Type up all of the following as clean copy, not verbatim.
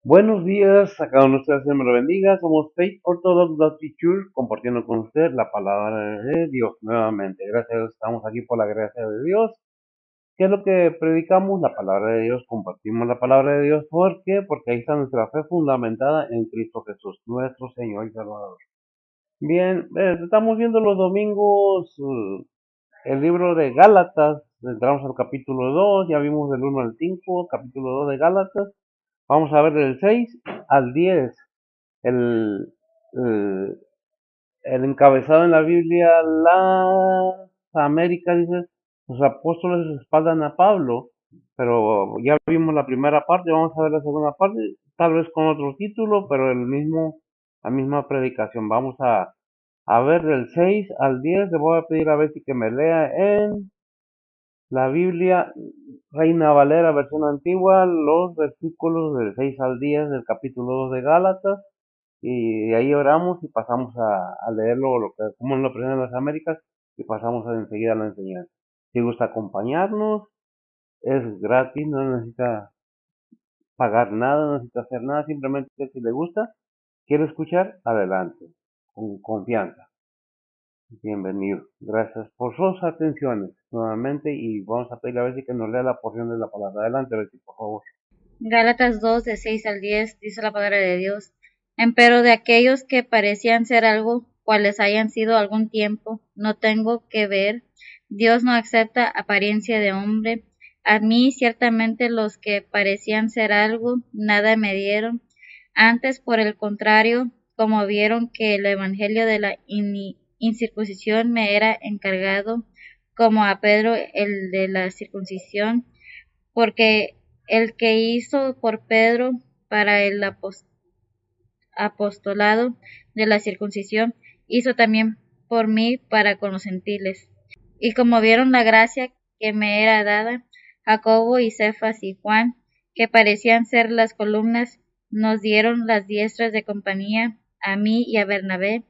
Buenos días, a cada uno de ustedes Dios me lo bendiga. Somos Faith Orthodox Baptist Church compartiendo con usted la palabra de Dios nuevamente. Gracias a Dios estamos aquí por la gracia de Dios. ¿Qué es lo que predicamos? La palabra de Dios, compartimos la palabra de Dios. ¿Por qué? Porque ahí está nuestra fe fundamentada en Cristo Jesús, nuestro Señor y Salvador. Bien, estamos viendo los domingos el libro de Gálatas. Entramos al capítulo 2, ya vimos del 1 al 5, capítulo 2 de Gálatas. Vamos a ver del 6 al 10. El, el, el encabezado en la Biblia, las Américas, dice, los apóstoles respaldan a Pablo, pero ya vimos la primera parte, vamos a ver la segunda parte, tal vez con otro título, pero la misma predicación. Vamos a ver del 6 al 10, le voy a pedir a Betty que me lea en la Biblia Reina Valera, versión antigua, los versículos del 6 al 10 del capítulo 2 de Gálatas. Y ahí oramos y pasamos a leerlo, como lo presentan las Américas, y pasamos enseguida a la enseñanza. Si gusta acompañarnos, es gratis, no necesita pagar nada, no necesita hacer nada, simplemente si le gusta, quiere escuchar, adelante, con confianza. Bienvenido. Gracias por sus atenciones nuevamente y vamos a pedirle a ver si que nos lea la porción de la palabra. Adelante, Betty, por favor. Gálatas 2, de 6 al 10, dice la palabra de Dios. Empero de aquellos que parecían ser algo, cuales hayan sido algún tiempo, no tengo que ver. Dios no acepta apariencia de hombre. A mí ciertamente los que parecían ser algo, nada me dieron. Antes, por el contrario, como vieron que el evangelio de la incircuncisión me era encargado, como a Pedro el de la circuncisión, porque el que hizo por Pedro para el apostolado de la circuncisión, hizo también por mí para con los gentiles. Y como vieron la gracia que me era dada, Jacobo y Cefas y Juan, que parecían ser las columnas, nos dieron las diestras de compañía a mí y a Bernabé,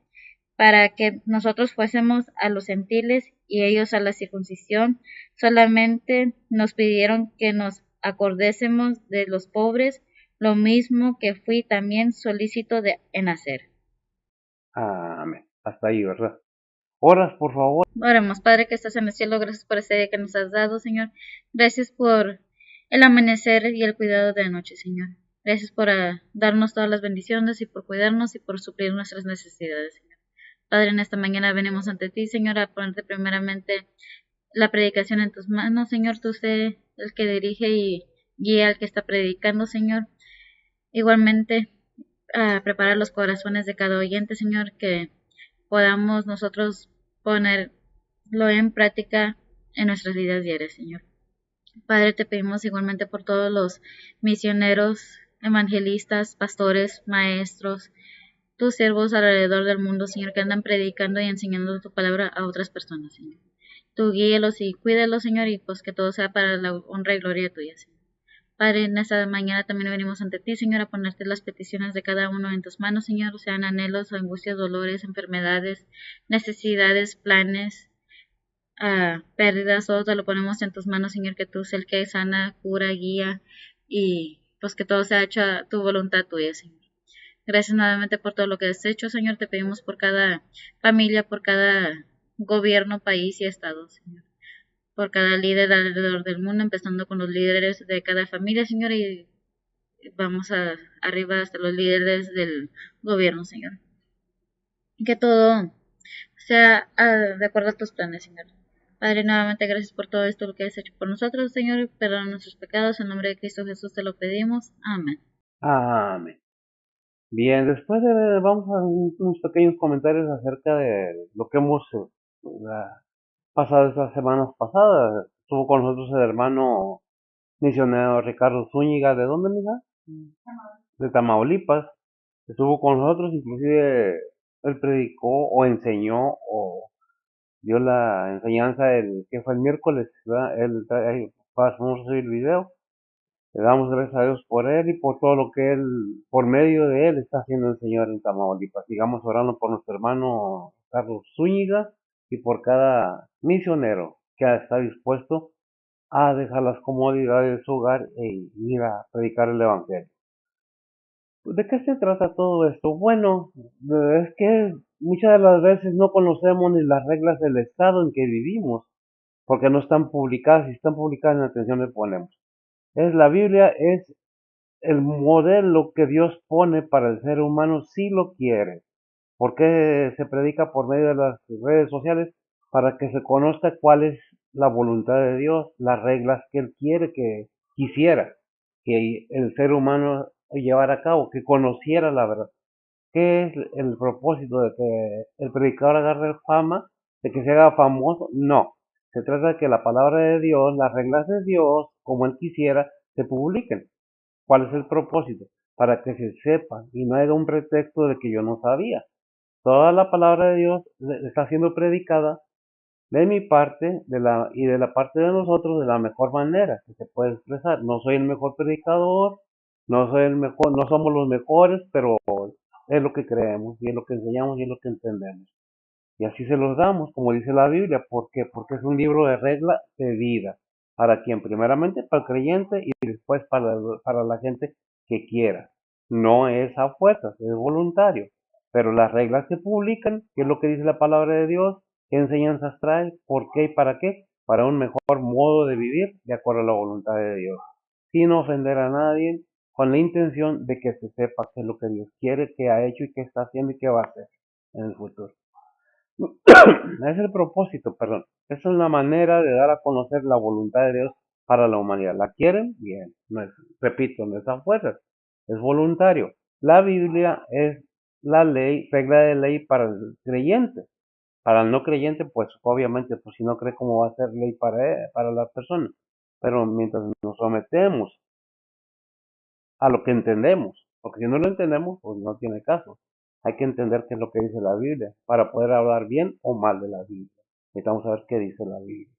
para que nosotros fuésemos a los gentiles y ellos a la circuncisión. Solamente nos pidieron que nos acordésemos de los pobres, lo mismo que fui también solícito en hacer. Amén. Hasta ahí, ¿verdad? Oras, por favor. Oremos, Padre que estás en el cielo, gracias por este día que nos has dado, Señor. Gracias por el amanecer y el cuidado de la noche, Señor. Gracias por darnos todas las bendiciones y por cuidarnos y por suplir nuestras necesidades, Señor. Padre, en esta mañana venimos ante ti, Señor, a ponerte primeramente la predicación en tus manos, Señor. Tú sé el que dirige y guía al que está predicando, Señor. Igualmente, a preparar los corazones de cada oyente, Señor, que podamos nosotros ponerlo en práctica en nuestras vidas diarias, Señor. Padre, te pedimos igualmente por todos los misioneros, evangelistas, pastores, maestros, tus siervos alrededor del mundo, Señor, que andan predicando y enseñando tu palabra a otras personas, Señor. Tú guíelos y cuídelos, Señor, y pues que todo sea para la honra y gloria tuya, Señor. Padre, en esta mañana también venimos ante ti, Señor, a ponerte las peticiones de cada uno en tus manos, Señor, sean anhelos, angustias, dolores, enfermedades, necesidades, planes, pérdidas, todo te lo ponemos en tus manos, Señor, que tú seas el que sana, cura, guía y pues que todo sea hecho a tu voluntad tuya, Señor. Gracias nuevamente por todo lo que has hecho, Señor. Te pedimos por cada familia, por cada gobierno, país y estado, Señor. Por cada líder alrededor del mundo, empezando con los líderes de cada familia, Señor, y vamos arriba hasta los líderes del gobierno, Señor. Que todo sea de acuerdo a tus planes, Señor. Padre, nuevamente gracias por todo esto lo que has hecho por nosotros, Señor. Perdona nuestros pecados. En nombre de Cristo Jesús te lo pedimos. Amén. Amén. Bien, después vamos a unos pequeños comentarios acerca de lo que hemos pasado estas semanas pasadas. Estuvo con nosotros el hermano misionero Ricardo Zúñiga. ¿De dónde, mija? De Tamaulipas. Estuvo con nosotros, inclusive él predicó o enseñó o dio la enseñanza que fue el miércoles, ¿verdad? Ahí pasamos a subir el video. Le damos gracias a Dios por él y por todo lo que él, por medio de él, está haciendo el Señor en Tamaulipas. Sigamos orando por nuestro hermano Carlos Zúñiga y por cada misionero que está dispuesto a dejar las comodidades de su hogar e ir a predicar el Evangelio. ¿De qué se trata todo esto? Bueno, es que muchas de las veces no conocemos ni las reglas del estado en que vivimos, porque no están publicadas. Si están publicadas, en la atención le ponemos. La Biblia es el modelo que Dios pone para el ser humano si lo quiere. ¿Por qué se predica por medio de las redes sociales? Para que se conozca cuál es la voluntad de Dios, las reglas que Él quiere que quisiera que el ser humano llevara a cabo, que conociera la verdad. ¿Qué es el propósito de que el predicador agarre fama, de que se haga famoso? No. Se trata de que la palabra de Dios, las reglas de Dios, como Él quisiera, se publiquen. ¿Cuál es el propósito? Para que se sepa y no haya un pretexto de que yo no sabía. Toda la palabra de Dios está siendo predicada de mi parte y de la parte de nosotros de la mejor manera que se puede expresar. No soy el mejor predicador, no soy el mejor, no somos los mejores, pero es lo que creemos y es lo que enseñamos y es lo que entendemos. Y así se los damos, como dice la Biblia. ¿Por qué? Porque es un libro de regla de vida. ¿Para quién? Primeramente para el creyente y después para la gente que quiera. No es a fuerzas, es voluntario. Pero las reglas se publican, que es lo que dice la palabra de Dios, qué enseñanzas trae, por qué y para qué, para un mejor modo de vivir de acuerdo a la voluntad de Dios. Sin ofender a nadie, con la intención de que se sepa qué es lo que Dios quiere, qué ha hecho y qué está haciendo y qué va a hacer en el futuro. Es el propósito, perdón. Esa es la manera de dar a conocer la voluntad de Dios para la humanidad. ¿La quieren? Bien. No es, repito, no es a fuerzas, es voluntario. La Biblia es la ley, regla de ley para el creyente. Para el no creyente, pues obviamente, pues si no cree, ¿cómo va a ser ley para la persona? Pero mientras nos sometemos a lo que entendemos, porque si no lo entendemos, pues no tiene caso. Hay que entender qué es lo que dice la Biblia para poder hablar bien o mal de la Biblia. Necesitamos saber qué dice la Biblia,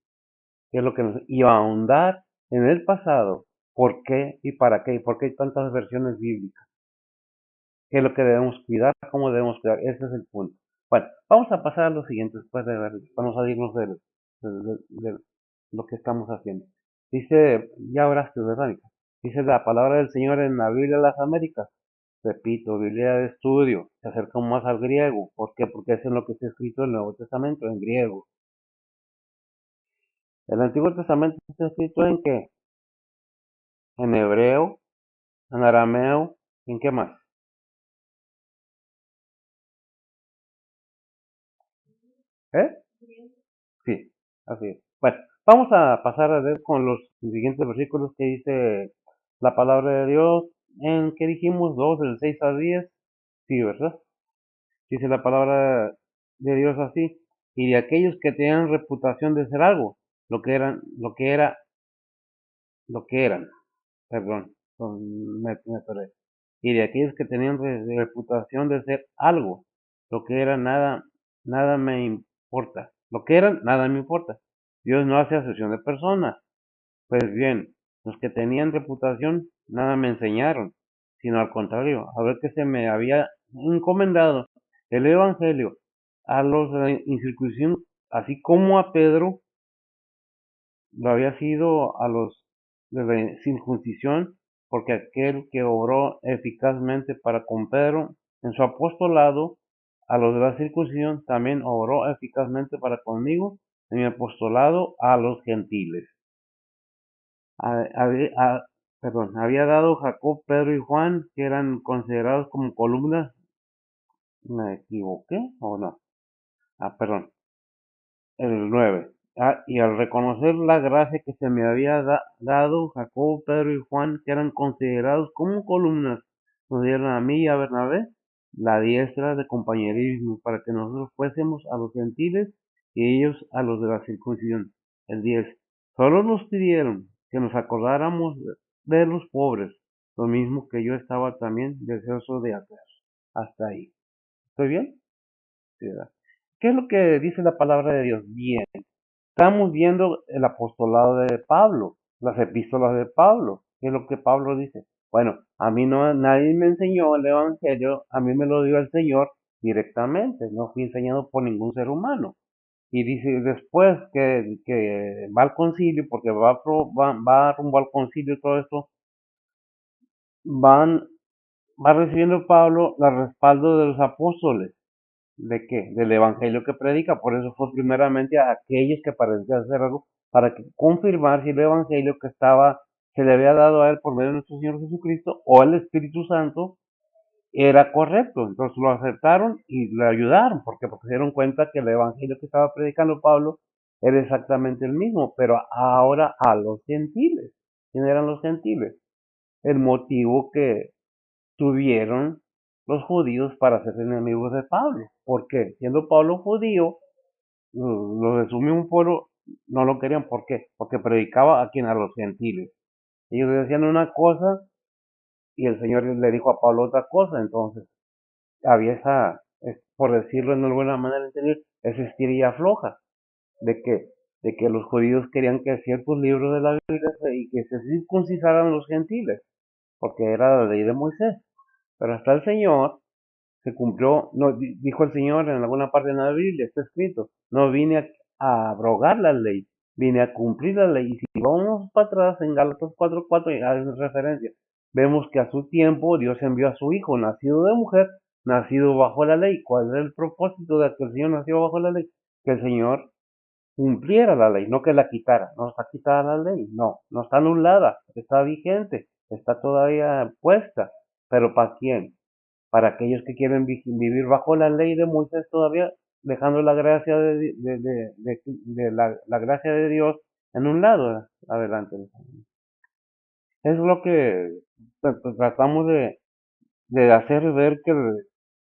qué es lo que nos iba a ahondar en el pasado, por qué y para qué, y por qué hay tantas versiones bíblicas, qué es lo que debemos cuidar, cómo debemos cuidar, ese es el punto. Bueno, vamos a pasar a lo siguiente después de ver, vamos a irnos de lo que estamos haciendo. Dice, ya oraste, ¿verdad? Dice la palabra del Señor en la Biblia de las Américas. Repito, Biblia de estudio, se acerca más al griego. ¿Por qué? Porque es en lo que está escrito en el Nuevo Testamento, en griego. El Antiguo Testamento está escrito en qué? En hebreo, en arameo, ¿en qué más? ¿Eh? Sí, así es. Bueno, vamos a pasar a ver con los siguientes versículos que dice la palabra de Dios. ¿En qué dijimos? 2 del 6 al 10. Sí, ¿verdad? Dice la palabra de Dios así. Y de aquellos que tenían reputación de ser algo, lo que eran, perdón, me atoré. Y de aquellos que tenían reputación de ser algo, lo que era nada, nada me importa. Lo que eran, nada me importa. Dios no hace acepción de personas. Pues bien, los que tenían reputación, nada me enseñaron, sino al contrario, a ver que se me había encomendado el Evangelio a los de la incircuncisión, así como a Pedro lo había sido a los de la circuncisión, porque aquel que obró eficazmente para con Pedro en su apostolado, a los de la circuncisión también obró eficazmente para conmigo en mi apostolado a los gentiles. Había dado Jacob, Pedro y Juan, que eran considerados como columnas. ¿Me equivoqué o no? Perdón, el 9. Y al reconocer la gracia que se me había dado, Jacob, Pedro y Juan, que eran considerados como columnas, nos dieron a mí y a Bernabé la diestra de compañerismo para que nosotros fuésemos a los gentiles y ellos a los de la circuncisión. El 10. Solo nos pidieron que nos acordáramos de los pobres, lo mismo que yo estaba también deseoso de hacer. Hasta ahí. ¿Estoy bien? Sí, ¿verdad? ¿Qué es lo que dice la palabra de Dios? Bien. Estamos viendo el apostolado de Pablo, las epístolas de Pablo. ¿Qué es lo que Pablo dice? Bueno, a mí no, nadie me enseñó el Evangelio, a mí me lo dio el Señor directamente, no fui enseñado por ningún ser humano. Y dice después que va al concilio, porque va rumbo al concilio y todo esto, van va recibiendo Pablo el respaldo de los apóstoles. ¿De qué? Del evangelio que predica. Por eso fue primeramente a aquellos que parecían hacer algo para que confirmar si el evangelio que se le había dado a él por medio de nuestro Señor Jesucristo o el Espíritu Santo era correcto. Entonces lo aceptaron y le ayudaron. Porque se dieron cuenta que el evangelio que estaba predicando Pablo era exactamente el mismo, pero ahora a los gentiles. ¿Quién eran los gentiles? El motivo que tuvieron los judíos para ser enemigos de Pablo. ¿Por qué? Siendo Pablo judío, lo resumió un pueblo, no lo querían. ¿Por qué? Porque predicaba a quien, a los gentiles. Ellos decían una cosa y el Señor le dijo a Pablo otra cosa. Entonces había esa, por decirlo en alguna manera de entender, esa estirilla floja de que, de que los judíos querían que ciertos libros de la Biblia y que se circuncidaran los gentiles, porque era la ley de Moisés. Pero hasta el Señor se cumplió, no, dijo el Señor en alguna parte de la Biblia, está escrito, no vine a abrogar la ley, vine a cumplir la ley. Y si vamos para atrás en Gálatas 4:4, hay referencia, vemos que a su tiempo Dios envió a su Hijo, nacido de mujer, nacido bajo la ley. ¿Cuál es el propósito de que el Señor nació bajo la ley? Que el Señor cumpliera la ley, no que la quitara. No está quitada la ley, no, no está anulada, está vigente, está todavía puesta. ¿Pero para quién? Para aquellos que quieren vivir bajo la ley de Moisés todavía, dejando la gracia la gracia de Dios en un lado. Adelante. Es lo que tratamos de hacer ver que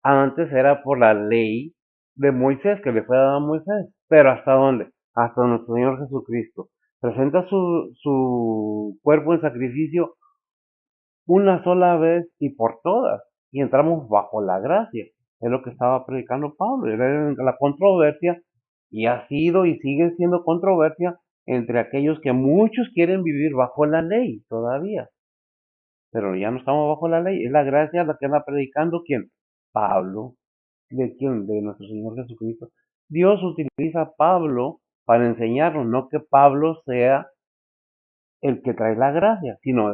antes era por la ley de Moisés, que le fue dada a Moisés. Pero ¿hasta dónde? Hasta nuestro Señor Jesucristo. Presenta su cuerpo en sacrificio una sola vez y por todas, y entramos bajo la gracia. Es lo que estaba predicando Pablo. Era la controversia, y ha sido y sigue siendo controversia entre aquellos que muchos quieren vivir bajo la ley todavía, pero ya no estamos bajo la ley. Es la gracia la que anda predicando. ¿Quién? Pablo. ¿De quién? De nuestro Señor Jesucristo. Dios utiliza a Pablo para enseñarnos, no que Pablo sea el que trae la gracia, sino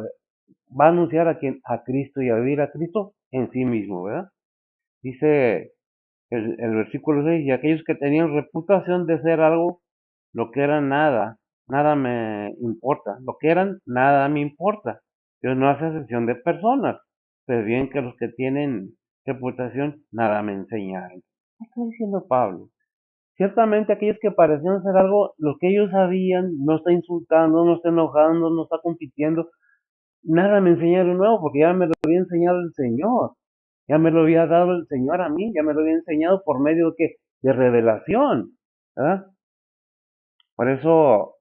va a anunciar a quien, a Cristo, y a vivir a Cristo en sí mismo, ¿verdad? Dice el versículo 6: y aquellos que tenían reputación de ser algo, lo que eran nada, nada me importa, lo que eran, nada me importa. Dios no hace excepción de personas, pues bien que los que tienen reputación, nada me enseñaron. ¿Qué está diciendo Pablo? Ciertamente aquellos que parecían ser algo, lo que ellos sabían, no está insultando, no está enojando, no está compitiendo, nada me enseñaron nuevo, porque ya me lo había enseñado el Señor. Ya me lo había dado el Señor a mí, ya me lo había enseñado por medio de revelación, ¿verdad? Por eso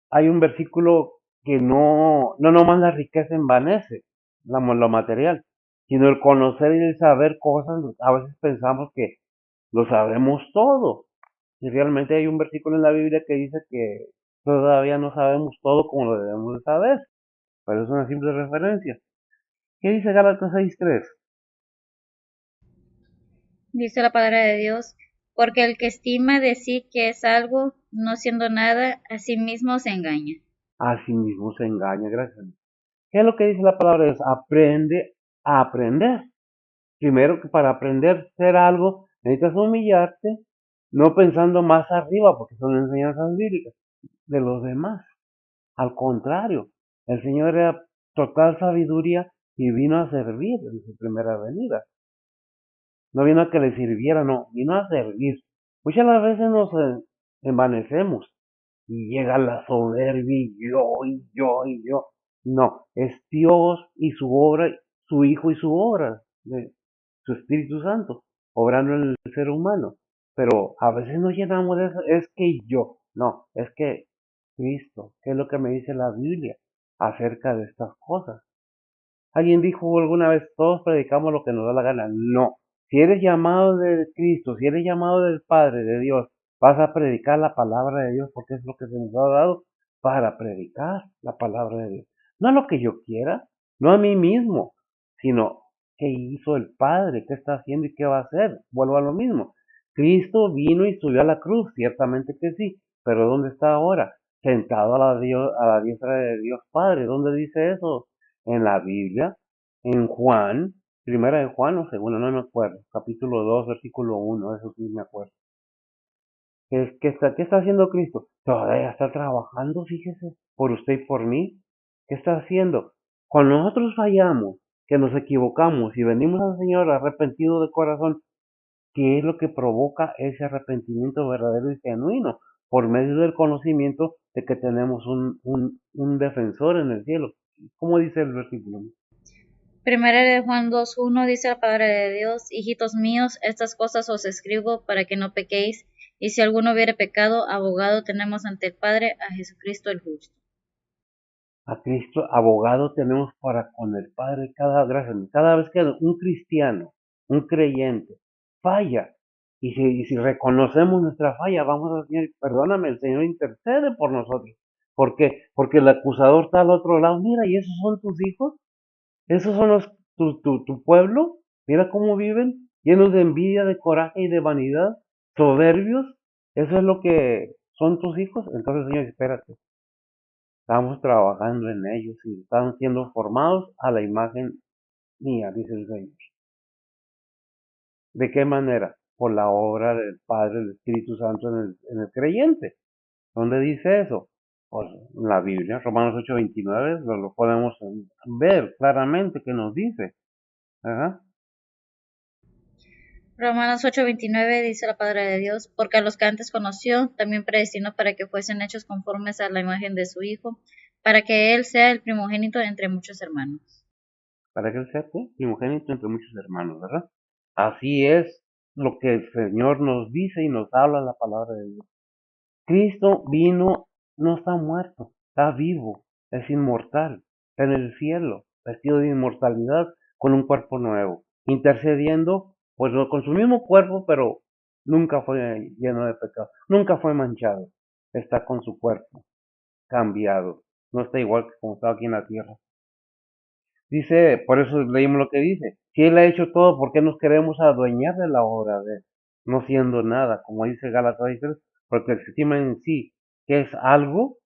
hay un versículo que no nomás la riqueza envanece, lo material, sino el conocer y el saber cosas. A veces pensamos que lo sabemos todo, y realmente hay un versículo en la Biblia que dice que todavía no sabemos todo como lo debemos de saber, pero es una simple referencia. ¿Qué dice Gálatas 6:3? Dice la palabra de Dios, porque el que estima de sí que es algo, no siendo nada, a sí mismo se engaña. A sí mismo se engaña, gracias. ¿Qué es lo que dice la palabra de Dios? Aprende a aprender. Primero, que para aprender a hacer algo necesitas humillarte, no pensando más arriba, porque son enseñanzas bíblicas, de los demás. Al contrario, el Señor era total sabiduría y vino a servir en su primera venida. No vino a que le sirviera, no, vino a servir. Muchas las veces nos envanecemos y llega la soberbia y yo, y yo, y yo. No, es Dios y su obra, su Hijo y su obra, de su Espíritu Santo, obrando en el ser humano. Pero a veces nos llenamos de eso, es que yo, no, es que Cristo, ¿qué es lo que me dice la Biblia acerca de estas cosas? Alguien dijo alguna vez, todos predicamos lo que nos da la gana. No, si eres llamado de Cristo, si eres llamado del Padre, de Dios, vas a predicar la palabra de Dios, porque es lo que se nos ha dado para predicar la palabra de Dios. No a lo que yo quiera, no a mí mismo, sino qué hizo el Padre, qué está haciendo y qué va a hacer. Vuelvo a lo mismo. Cristo vino y subió a la cruz, ciertamente que sí, pero ¿dónde está ahora? Sentado a la diestra de Dios Padre. ¿Dónde dice eso? En la Biblia, en Juan. Primera de Juan o segunda, no me acuerdo. Capítulo 2 versículo 1, eso sí me acuerdo. ¿Qué está haciendo Cristo? Todavía está trabajando, fíjese, por usted y por mí. ¿Qué está haciendo? Cuando nosotros fallamos, que nos equivocamos y venimos al Señor arrepentido de corazón, ¿qué es lo que provoca ese arrepentimiento verdadero y genuino? Por medio del conocimiento de que tenemos un defensor en el cielo. ¿Cómo dice el versículo? Primera de Juan 2:1 dice la palabra de Dios: Hijitos míos, estas cosas os escribo para que no pequéis, y si alguno hubiere pecado, abogado tenemos ante el Padre, a Jesucristo el justo. A Cristo, abogado tenemos para con el Padre cada vez que un cristiano, un creyente, falla, y si reconocemos nuestra falla, vamos a decir, perdóname, el Señor intercede por nosotros. ¿Por qué? Porque el acusador está al otro lado. Mira, ¿y esos son tus hijos? ¿Esos son tu pueblo? Mira cómo viven, llenos de envidia, de coraje y de vanidad, soberbios. ¿Eso es lo que son tus hijos? Entonces, Señor, espérate. Estamos trabajando en ellos y están siendo formados a la imagen mía, dice el Señor. ¿De qué manera? Por la obra del Padre, del Espíritu Santo en el creyente. ¿Dónde dice eso? Pues en la Biblia, Romanos 8:29, lo podemos ver claramente que nos dice. Ajá. Romanos 8:29 dice la palabra de Dios: Porque a los que antes conoció, también predestinó para que fuesen hechos conformes a la imagen de su Hijo, para que Él sea el primogénito entre muchos hermanos. Para que Él sea ¿qué? Primogénito entre muchos hermanos, ¿verdad? Así es lo que el Señor nos dice y nos habla la palabra de Dios. Cristo vino, no está muerto, está vivo, es inmortal, está en el cielo, vestido de inmortalidad, con un cuerpo nuevo, intercediendo, pues no con su mismo cuerpo, pero nunca fue lleno de pecado, nunca fue manchado, está con su cuerpo cambiado, no está igual que como estaba aquí en la tierra. Dice, por eso leímos lo que dice, si Él ha hecho todo, ¿por qué nos queremos adueñar de la obra de Él? No siendo nada, como dice Gálatas 3, porque el que estima en sí que es algo,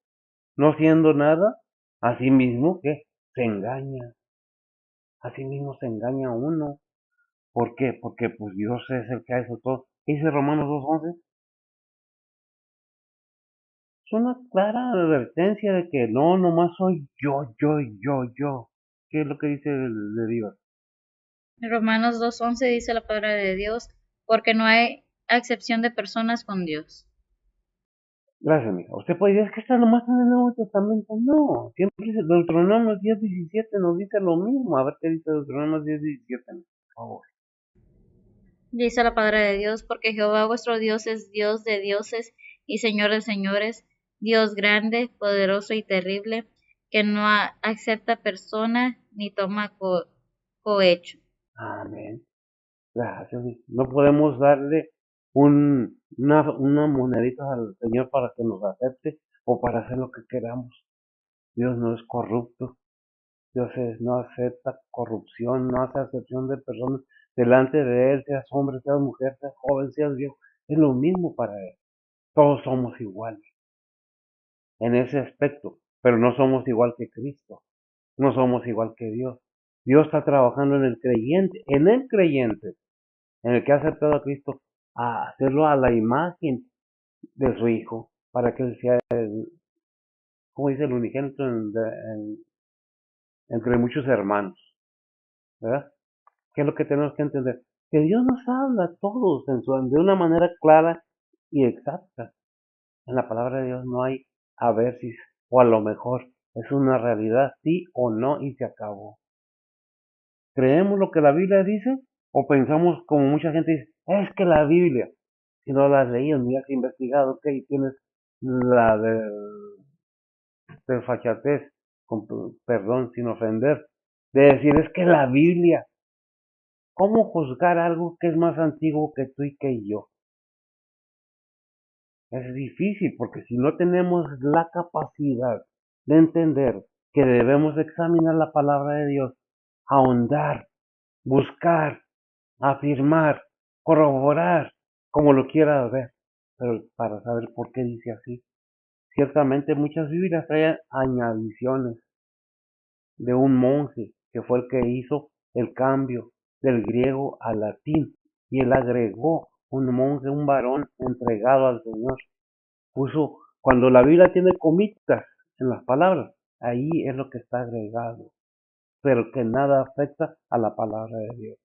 no siendo nada, a sí mismo que se engaña, a sí mismo se engaña uno. ¿Por qué? Porque pues Dios es el que ha hecho todo. ¿Qué dice Romanos 2:11? Es una clara advertencia de que no, nomás soy yo, yo. ¿Qué es lo que dice de Dios? Romanos 2:11 dice la palabra de Dios: Porque no hay acepción de personas con Dios. Gracias, mija. Usted puede decir, es que está nomás en el Nuevo Testamento. No, siempre dice Deuteronomio 10:17 nos dice lo mismo. A ver qué dice Deuteronomio 10:17, por favor. Dice la palabra de Dios: Porque Jehová vuestro Dios es Dios de dioses y Señor de señores, Dios grande, poderoso y terrible, que no acepta persona ni toma cohecho. Amén. Gracias. No podemos darle una monedita al Señor para que nos acepte o para hacer lo que queramos. Dios no es corrupto. No acepta corrupción, no hace acepción de personas delante de Él, seas hombre, seas mujer, seas joven, seas viejo. Es lo mismo para Él. Todos somos iguales en ese aspecto, pero no somos igual que Cristo. No somos igual que Dios. Dios está trabajando en el que ha aceptado a Cristo, a hacerlo a la imagen de su Hijo, para que Él sea, como dice, el unigénito entre muchos hermanos, ¿verdad? ¿Qué es lo que tenemos que entender? Que Dios nos habla a todos de una manera clara y exacta. En la palabra de Dios no hay a ver si o a lo mejor. Es una realidad, sí o no, y se acabó. ¿Creemos lo que la Biblia dice? ¿O pensamos como mucha gente dice, es que la Biblia, si no la has leído ni has investigado, ok, tienes la de fachatez, con perdón, sin ofender, de decir, es que la Biblia, ¿cómo juzgar algo que es más antiguo que tú y que yo? Es difícil porque si no tenemos la capacidad de entender que debemos examinar la palabra de Dios, ahondar, buscar, afirmar, corroborar, como lo quiera ver, pero para saber por qué dice así. Ciertamente muchas Biblias traen añadiciones de un monje que fue el que hizo el cambio del griego al latín, y él agregó un monje, un varón entregado al Señor. Puso, cuando la Biblia tiene comitas en las palabras, ahí es lo que está agregado, pero que nada afecta a la palabra de Dios.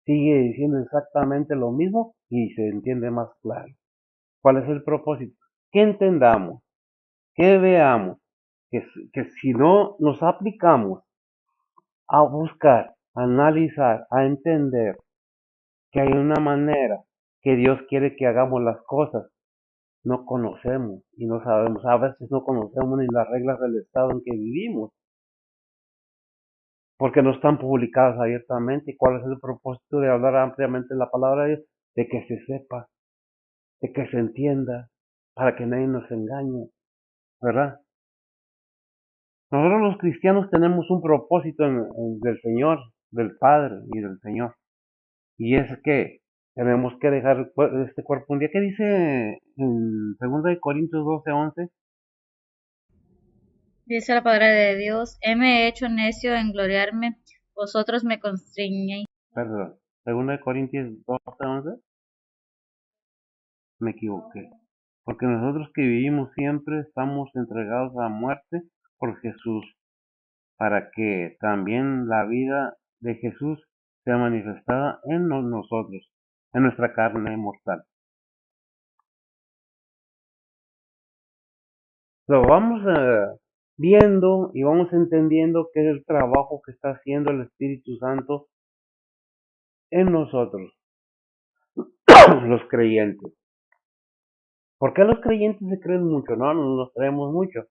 Sigue diciendo exactamente lo mismo y se entiende más claro. ¿Cuál es el propósito? Que entendamos, que veamos, que si no nos aplicamos a buscar, a analizar, a entender que hay una manera que Dios quiere que hagamos las cosas, no conocemos y no sabemos, a veces no conocemos ni las reglas del estado en que vivimos, porque no están publicadas abiertamente. ¿Cuál es el propósito de hablar ampliamente la palabra de Dios? De que se sepa, de que se entienda, para que nadie nos engañe, ¿verdad? Nosotros los cristianos tenemos un propósito del Señor, del Padre y del Señor. Y es que tenemos que dejar este cuerpo un día. ¿Qué dice en 2 Corintios 12:11? Dice la palabra de Dios, heme hecho necio en gloriarme, vosotros me constriñéis. Perdón, 2 Corintios 12:11. Me equivoqué. Porque nosotros que vivimos siempre estamos entregados a muerte por Jesús, para que también la vida de Jesús sea manifestada en nosotros, en nuestra carne mortal. Lo vamos viendo y vamos entendiendo qué es el trabajo que está haciendo el Espíritu Santo en nosotros, los creyentes. ¿Por qué los creyentes se creen mucho? No, no nos creemos mucho.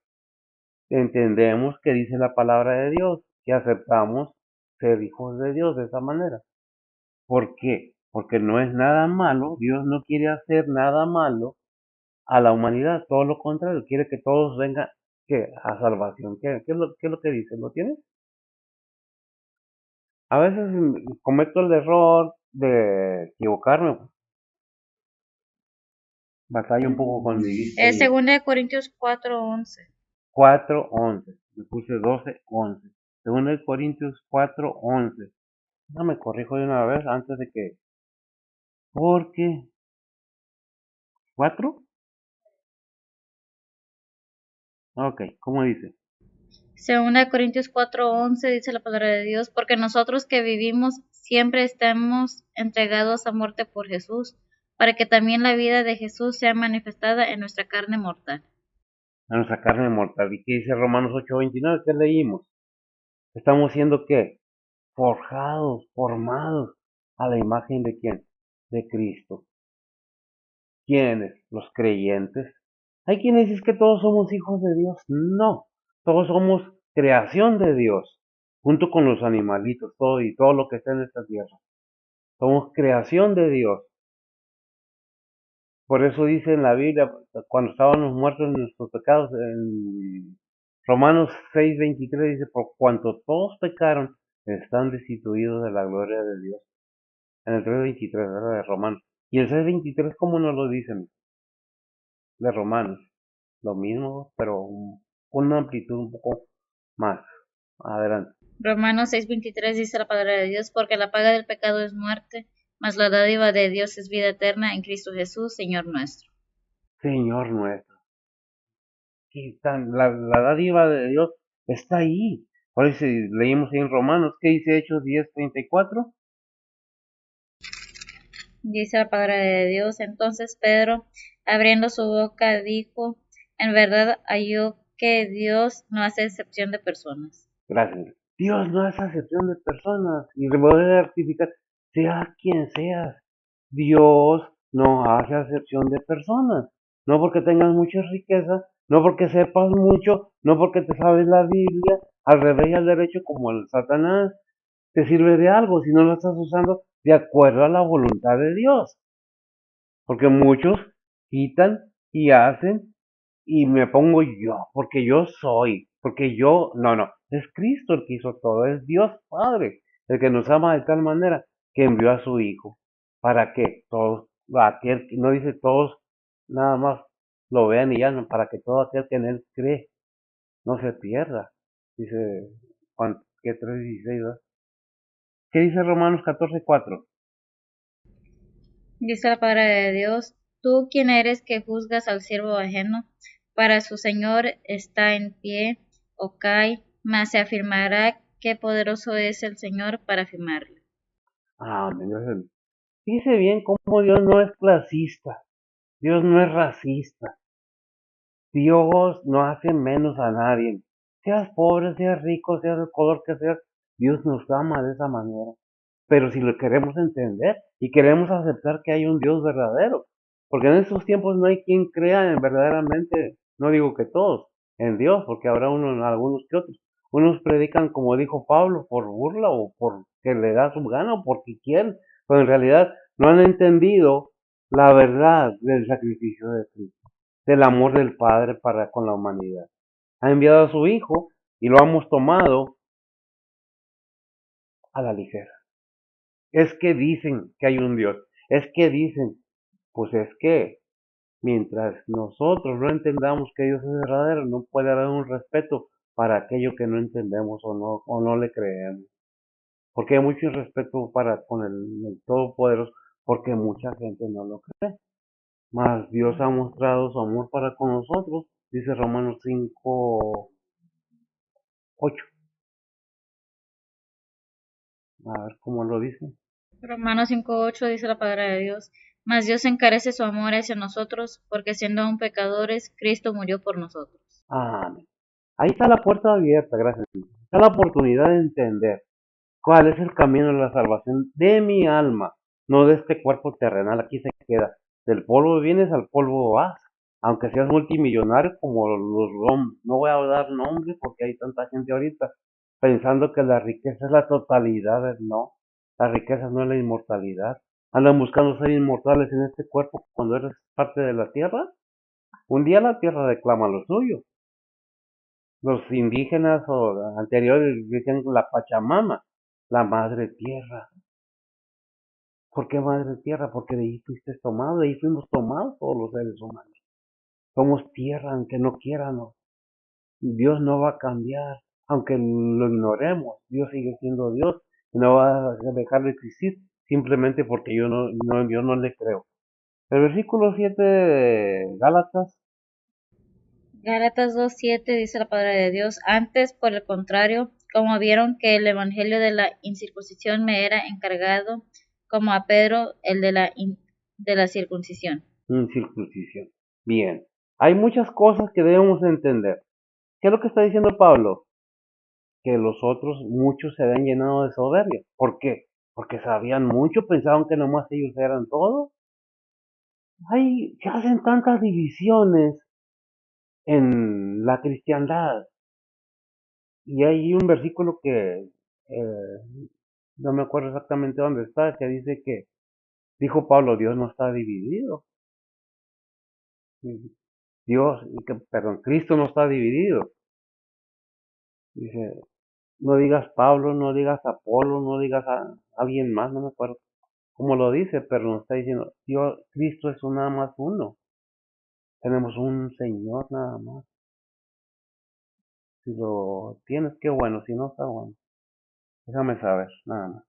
Entendemos que dice la palabra de Dios, que aceptamos ser hijos de Dios de esa manera. ¿Por qué? Porque no es nada malo, Dios no quiere hacer nada malo a la humanidad, todo lo contrario, quiere que todos vengan a salvación. ¿Qué es lo que dice? ¿Lo tienes? A veces cometo el error de equivocarme, batallo un poco con mi vista Es y 2 Corintios 4:11. 4:11, me puse 12:11. 2 Corintios 4:11. No me corrijo de una vez antes de que, porque 4, ok, ¿cómo dice? 2 Corintios 4:11 dice la palabra de Dios, porque nosotros que vivimos siempre estamos entregados a muerte por Jesús, para que también la vida de Jesús sea manifestada en nuestra carne mortal. A nuestra carne mortal. ¿Y qué dice Romanos 8:29? ¿Qué leímos? Estamos siendo ¿qué? Forjados, formados a la imagen de quién? De Cristo. ¿Quiénes? Los creyentes. Hay quienes dicen que todos somos hijos de Dios. No, todos somos creación de Dios, junto con los animalitos, todo y todo lo que está en esta tierra. Somos creación de Dios. Por eso dice en la Biblia, cuando estábamos muertos en nuestros pecados, en Romanos 6:23 dice, por cuanto todos pecaron, están destituidos de la gloria de Dios. En el 3:23, ¿verdad? De Romanos. Y el 6:23, ¿cómo nos lo dicen? De Romanos. Lo mismo, pero con una amplitud un poco más. Adelante. Romanos 6:23 dice la palabra de Dios, porque la paga del pecado es muerte, mas la dádiva de Dios es vida eterna en Cristo Jesús, Señor nuestro. Señor nuestro. La dádiva de Dios está ahí. Por eso leímos en Romanos, ¿qué dice Hechos 10:34? Dice la palabra de Dios, entonces Pedro, abriendo su boca, dijo, en verdad halló que Dios no hace excepción de personas. Gracias. Dios no hace acepción de personas. Y le voy a rectificar, sea quien seas, Dios no hace acepción de personas. No porque tengas muchas riquezas, no porque sepas mucho, no porque te sabes la Biblia, al revés y al derecho como el Satanás, te sirve de algo si no lo estás usando de acuerdo a la voluntad de Dios. Porque muchos quitan y hacen y me pongo yo, porque yo soy, porque yo, no, no, es Cristo el que hizo todo, es Dios Padre, el que nos ama de tal manera que envió a su Hijo, para que todos, aquel, no dice todos, nada más lo vean y ya, no, para que todo aquel que en él cree no se pierda, dice Juan, que 3:16, ¿verdad? ¿Qué dice Romanos 14:4? Dice la palabra de Dios, tú quién eres que juzgas al siervo ajeno, para su Señor está en pie o cae, mas se afirmará que poderoso es el Señor para afirmarle. Amén. Gracias. Fíjese bien cómo Dios no es clasista, Dios no es racista, Dios no hace menos a nadie. Seas pobre, seas rico, seas el color que seas, Dios nos ama de esa manera. Pero si lo queremos entender y queremos aceptar que hay un Dios verdadero, porque en estos tiempos no hay quien crea en verdaderamente, no digo que todos, en Dios, porque habrá algunos que otros. Unos predican, como dijo Pablo, por burla o porque le da su gana o porque quieren, pero en realidad no han entendido la verdad del sacrificio de Cristo, del amor del Padre para con la humanidad. Ha enviado a su Hijo y lo hemos tomado a la ligera. Es que dicen que hay un Dios. Es que dicen, pues es que mientras nosotros no entendamos que Dios es verdadero, no puede haber un respeto para aquello que no entendemos o no le creemos. Porque hay mucho respeto para con el Todopoderoso, porque mucha gente no lo cree. Mas Dios ha mostrado su amor para con nosotros, dice Romanos 5:8. A ver cómo lo dice. Romanos 5:8 dice la palabra de Dios, mas Dios encarece su amor hacia nosotros, porque siendo aún pecadores, Cristo murió por nosotros. Amén. Ahí está la puerta abierta, gracias. Está la oportunidad de entender cuál es el camino de la salvación de mi alma, no de este cuerpo terrenal. Aquí se queda. Del polvo vienes, al polvo vas. Aunque seas multimillonario como los Rom. No voy a dar nombres porque hay tanta gente ahorita pensando que la riqueza es la totalidad. No, la riqueza no es la inmortalidad. Andan buscando ser inmortales en este cuerpo cuando eres parte de la tierra. Un día la tierra reclama lo suyo. Los indígenas o anteriores decían la Pachamama, la madre tierra. ¿Por qué madre tierra? Porque de ahí fuiste tomado, de ahí fuimos tomados todos los seres humanos. Somos tierra, aunque no quieran, no. Dios no va a cambiar, aunque lo ignoremos. Dios sigue siendo Dios y no va a dejar de existir simplemente porque yo no le creo. El versículo 7 de Gálatas. Gálatas 2:7 dice la palabra de Dios, antes, por el contrario, como vieron que el evangelio de la incircuncisión me era encargado, como a Pedro el de la circuncisión. Incircuncisión. Bien, hay muchas cosas que debemos entender. ¿Qué es lo que está diciendo Pablo? Que los otros, muchos se habían llenado de soberbia. ¿Por qué? Porque sabían mucho, pensaban que nomás ellos eran todo. Se hacen tantas divisiones en la cristiandad. Y hay un versículo que no me acuerdo exactamente dónde está, que dice que dijo Pablo, Dios no está dividido. Perdón, Cristo no está dividido. Dice, no digas Pablo, no digas Apolo, no digas a alguien más, no me acuerdo cómo lo dice, pero nos está diciendo, Dios, Cristo es nada más uno. Tenemos un Señor nada más. Si lo tienes, qué bueno, si no está bueno. Déjame saber, nada más.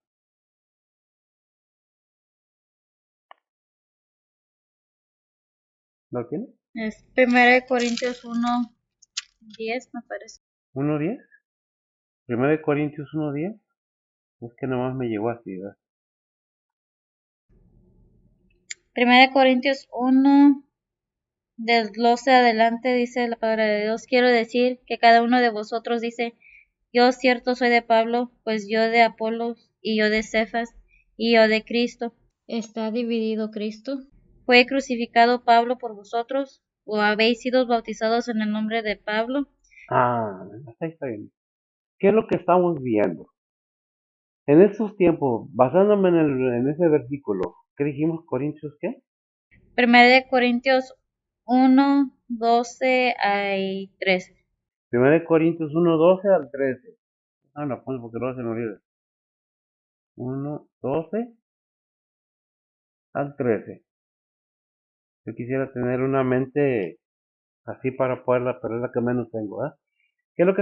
¿Lo tienes? Es 1 Corintios 1:10 me parece. 1:10. 1 Corintios 1:10. Es que nomás me llegó así, ¿verdad? 1 Corintios 1 del 12 adelante dice la palabra de Dios, quiero decir que cada uno de vosotros dice, yo cierto soy de Pablo, pues yo de Apolos, y yo de Cefas, y yo de Cristo. ¿Está dividido Cristo? ¿Fue crucificado Pablo por vosotros? ¿O habéis sido bautizados en el nombre de Pablo? Ahí está bien. ¿Qué es lo que estamos viendo? En estos tiempos, basándome en ese versículo, ¿qué dijimos? ¿Corintios qué? 1 Corintios 1:12 y 13. 1 Corintios 1:12 al 13. No, pues porque luego se me olvida. 1:12 al 13. Yo quisiera tener una mente así para poderla, pero es la que menos tengo, ¿eh? ¿Qué es lo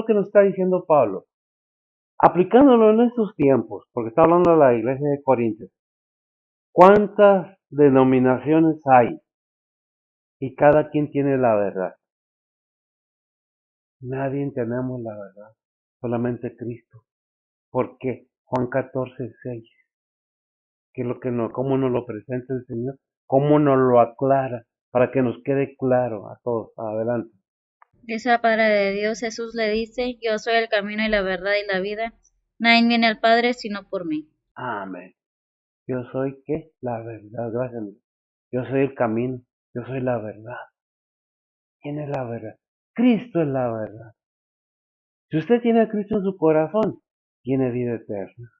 que nos está diciendo Pablo? Aplicándolo en estos tiempos, porque está hablando de la iglesia de Corintios, ¿cuántas denominaciones hay? Y cada quien tiene la verdad. Nadie tenemos la verdad, solamente Cristo. ¿Por qué? Juan 14:6, que es lo que no, cómo nos lo presenta el Señor, cómo nos lo aclara, para que nos quede claro a todos. Adelante. Dice la palabra de Dios, Jesús le dice, yo soy el camino y la verdad y la vida. Nadie viene al Padre sino por mí. Amén. Yo soy, ¿qué? La verdad, gracias. Yo soy el camino, yo soy la verdad. ¿Quién es la verdad? Cristo es la verdad. Si usted tiene a Cristo en su corazón, tiene vida eterna.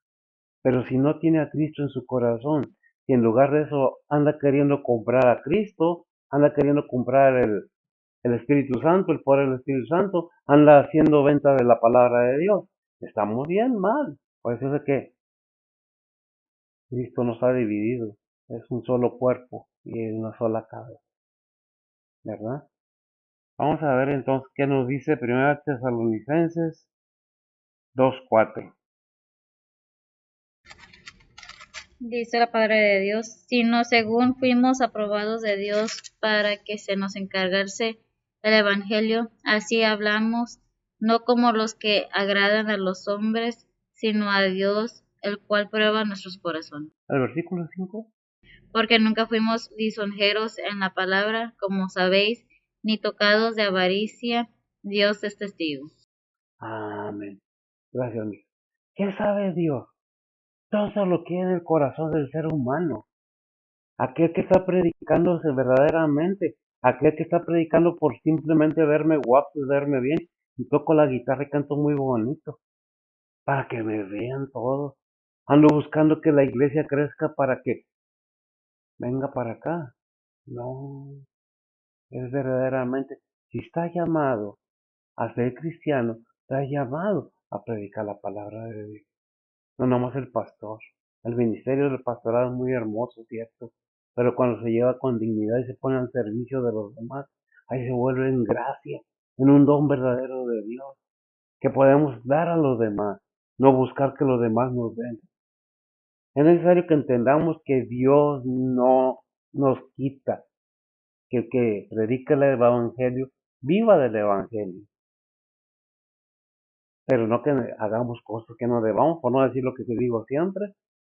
Pero si no tiene a Cristo en su corazón, y en lugar de eso anda queriendo comprar a Cristo, anda queriendo comprar el Espíritu Santo, el poder del Espíritu Santo, anda haciendo venta de la palabra de Dios, estamos bien mal. Por eso es que Cristo nos ha dividido, es un solo cuerpo y una sola cabeza, ¿verdad? Vamos a ver entonces qué nos dice 1 Tesalonicenses 2:4. Dice la palabra de Dios, sino según fuimos aprobados de Dios para que se nos encargase el Evangelio, así hablamos, no como los que agradan a los hombres, sino a Dios, el cual prueba nuestros corazones. El versículo 5. Porque nunca fuimos lisonjeros en la palabra, como sabéis, ni tocados de avaricia, Dios es testigo. Amén. Gracias, amigo. ¿Qué sabe Dios? Todo lo que hay en el corazón del ser humano. Aquel que está predicándose verdaderamente. Aquel que está predicando por simplemente verme guapo y verme bien. Y toco la guitarra y canto muy bonito. Para que me vean todos. Ando buscando que la iglesia crezca para que venga para acá. No, es verdaderamente. Si está llamado a ser cristiano, está llamado a predicar la palabra de Dios. No nomás el pastor. El ministerio del pastorado es muy hermoso, cierto, pero cuando se lleva con dignidad y se pone al servicio de los demás, ahí se vuelve en gracia, en un don verdadero de Dios, que podemos dar a los demás, no buscar que los demás nos den. Es necesario que entendamos que Dios no nos quita, que el que predica el evangelio viva del evangelio, pero no que hagamos cosas que no debamos, por no decir lo que te digo siempre.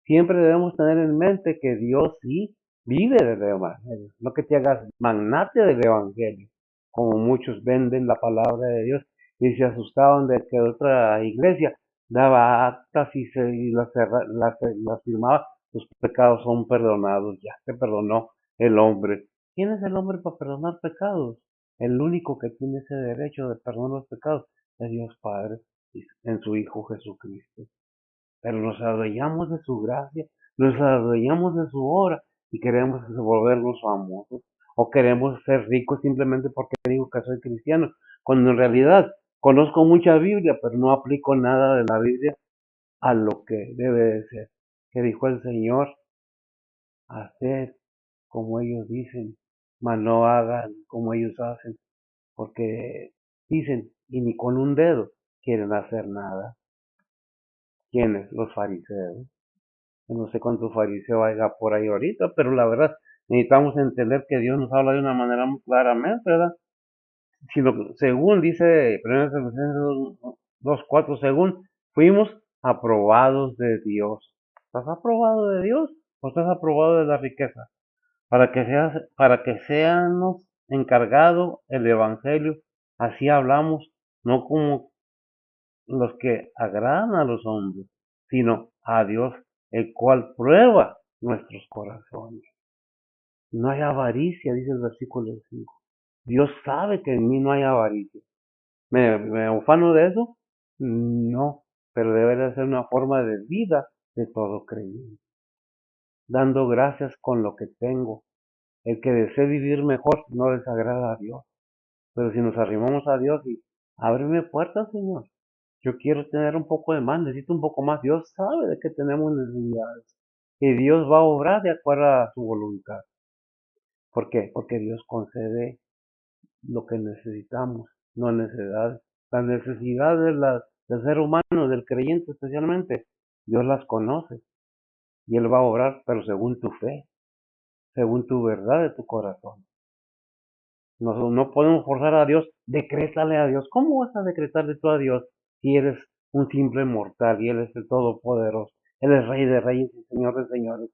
Siempre debemos tener en mente que Dios sí vive del evangelio, no que te hagas magnate del evangelio, como muchos venden la palabra de Dios y se asustaban de que otra iglesia daba actas y las firmaba, tus pecados son perdonados, ya te perdonó el hombre. ¿Quién es el hombre para perdonar pecados? El único que tiene ese derecho de perdonar los pecados es Dios Padre en su Hijo Jesucristo. Pero nos adueñamos de su gracia, nos adueñamos de su obra y queremos volvernos famosos o queremos ser ricos simplemente porque digo que soy cristiano, cuando en realidad conozco mucha Biblia, pero no aplico nada de la Biblia a lo que debe de ser. Que dijo el Señor, hacer como ellos dicen, mas no hagan como ellos hacen, porque dicen y ni con un dedo quieren hacer nada. ¿Quiénes? Los fariseos. No sé cuántos fariseos haya por ahí ahorita, pero la verdad necesitamos entender que Dios nos habla de una manera muy claramente, ¿verdad? Según dice 1 2:4, según fuimos aprobados de Dios. ¿Estás aprobado de Dios o estás aprobado de la riqueza? Para que seamos encargado el evangelio, así hablamos, no como los que agradan a los hombres, sino a Dios, el cual prueba nuestros corazones. No hay avaricia, dice el versículo 5. Dios sabe que en mí no hay avaricia. ¿Me ufano de eso? No, pero debe de ser una forma de vida de todo creyente. Dando gracias con lo que tengo. El que desee vivir mejor no desagrada a Dios. Pero si nos arrimamos a Dios y ábreme puertas, Señor. Yo quiero tener un poco de más, necesito un poco más. Dios sabe de que tenemos necesidades. Y Dios va a obrar de acuerdo a su voluntad. ¿Por qué? Porque Dios concede lo que necesitamos, no necesidades. Las necesidades del ser humano, del creyente especialmente, Dios las conoce y Él va a obrar, pero según tu fe, según tu verdad de tu corazón. Nosotros no podemos forzar a Dios, decrétale a Dios. ¿Cómo vas a decretarle tú a Dios si eres un simple mortal y Él es el Todopoderoso? Él es Rey de Reyes y Señor de Señores.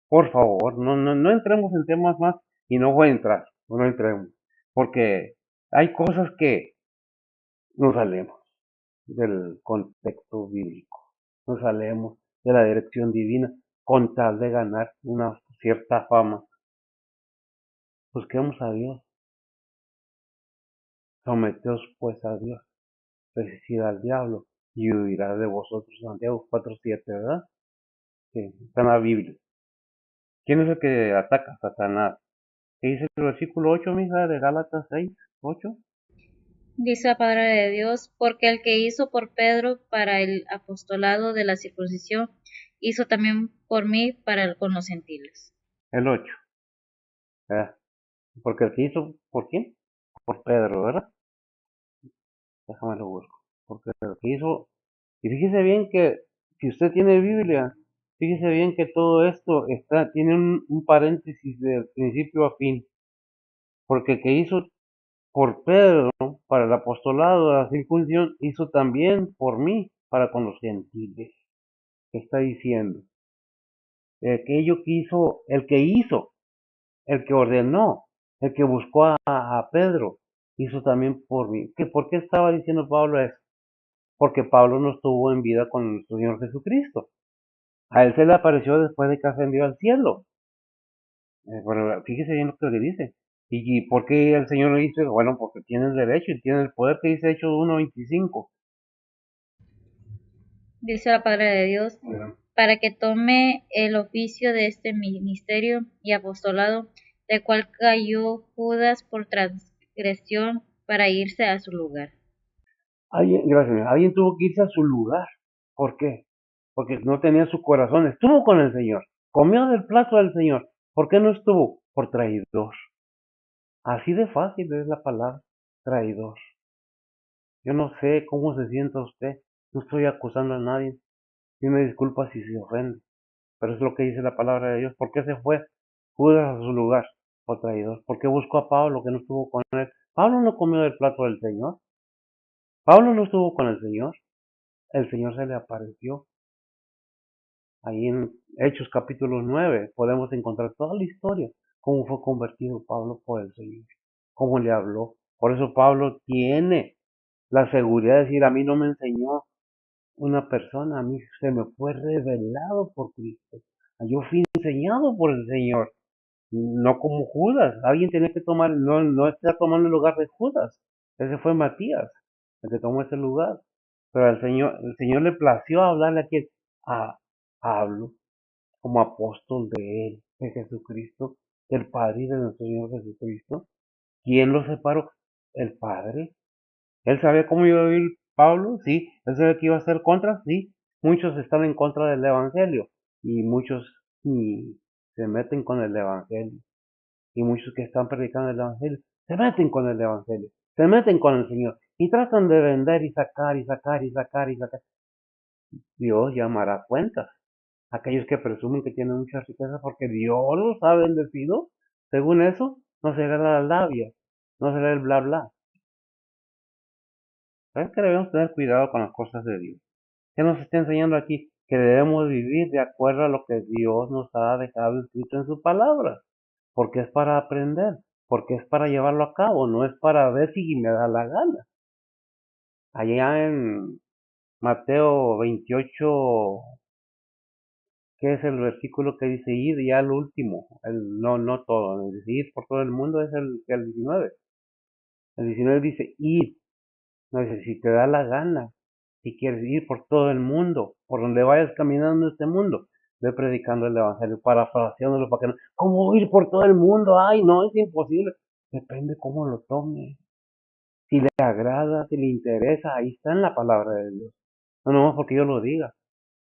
Por favor, no entremos en temas más y no voy a entrar, no entremos, porque hay cosas que nos salemos del contexto bíblico, nos salemos de la dirección divina con tal de ganar una cierta fama. Busquemos a Dios, someteos pues a Dios, resistid al diablo y huirá de vosotros. Santiago 4:7, ¿verdad? Sí, está en la Biblia. ¿Quién es el que ataca? Satanás. ¿Qué dice el versículo 8, mija, de Gálatas 6:8? Dice la palabra de Dios, porque el que hizo por Pedro para el apostolado de la circuncisión, hizo también por mí con los gentiles. El 8, ¿verdad? Porque el que hizo, ¿por quién? Por Pedro, ¿verdad? Déjame lo busco. Porque el que hizo, y fíjese bien que si usted tiene Biblia, fíjese bien que todo esto tiene un paréntesis de principio a fin. Porque el que hizo por Pedro para el apostolado de la circuncisión, hizo también por mí para con los gentiles. ¿Qué está diciendo? Aquello que hizo, el que ordenó, el que buscó a Pedro, hizo también por mí. ¿Por qué estaba diciendo Pablo eso? Porque Pablo no estuvo en vida con nuestro Señor Jesucristo. A él se le apareció después de que ascendió al cielo. Bueno, fíjese bien lo que le dice. ¿Y por qué el Señor le dice? Bueno, porque tiene el derecho y tiene el poder, que dice Hechos 1:25. Dice la palabra de Dios, para que tome el oficio de este ministerio y apostolado, del cual cayó Judas por transgresión para irse a su lugar. Gracias, alguien tuvo que irse a su lugar. ¿Por qué? Porque no tenía su corazón. Estuvo con el Señor, comió del plato del Señor. ¿Por qué no estuvo? Por traidor. Así de fácil es la palabra, traidor. Yo no sé cómo se sienta usted. No estoy acusando a nadie. Y me disculpa si se ofende. Pero es lo que dice la palabra de Dios. ¿Por qué se fue Judas a su lugar? Por traidor. ¿Por qué buscó a Pablo que no estuvo con él? Pablo no comió del plato del Señor. Pablo no estuvo con el Señor. El Señor se le apareció. Ahí en Hechos capítulo 9 podemos encontrar toda la historia. Cómo fue convertido Pablo por el Señor. Cómo le habló. Por eso Pablo tiene la seguridad de decir, a mí no me enseñó una persona, a mí se me fue revelado por Cristo. Yo fui enseñado por el Señor, no como Judas. Alguien tenía que tomar, no está tomando el lugar de Judas. Ese fue Matías, el que tomó ese lugar. Pero el Señor le plació hablarle aquí a Pablo como apóstol de él, de Jesucristo, del Padre y de nuestro Señor Jesucristo. ¿Quién lo separó? El Padre. Él sabía cómo iba a vivir Pablo, sí. Él sabía que iba a ser contra, sí. Muchos están en contra del Evangelio y muchos se meten con el Evangelio. Y muchos que están predicando el Evangelio se meten con el Evangelio, se meten con el Señor y tratan de vender y sacar y sacar y sacar y sacar. Dios llamará cuentas. Aquellos que presumen que tienen mucha riqueza porque Dios los ha bendecido, según eso, no será la labia, no será el bla bla. ¿Sabes que debemos tener cuidado con las cosas de Dios? ¿Qué nos está enseñando aquí? Que debemos vivir de acuerdo a lo que Dios nos ha dejado escrito en su palabra. Porque es para aprender, porque es para llevarlo a cabo, no es para ver si me da la gana. Allá en Mateo 28, ¿qué es el versículo que dice ir? Ya el último, no todo, el dice ir por todo el mundo es el 19. El 19 dice ir, no dice si te da la gana, si quieres ir por todo el mundo, por donde vayas caminando en este mundo, ve predicando el evangelio, parafraseándolo para que no, ¿cómo ir por todo el mundo? Ay, no, es imposible. Depende cómo lo tome. Si le agrada, si le interesa, ahí está en la palabra de Dios. No nomás porque yo lo diga,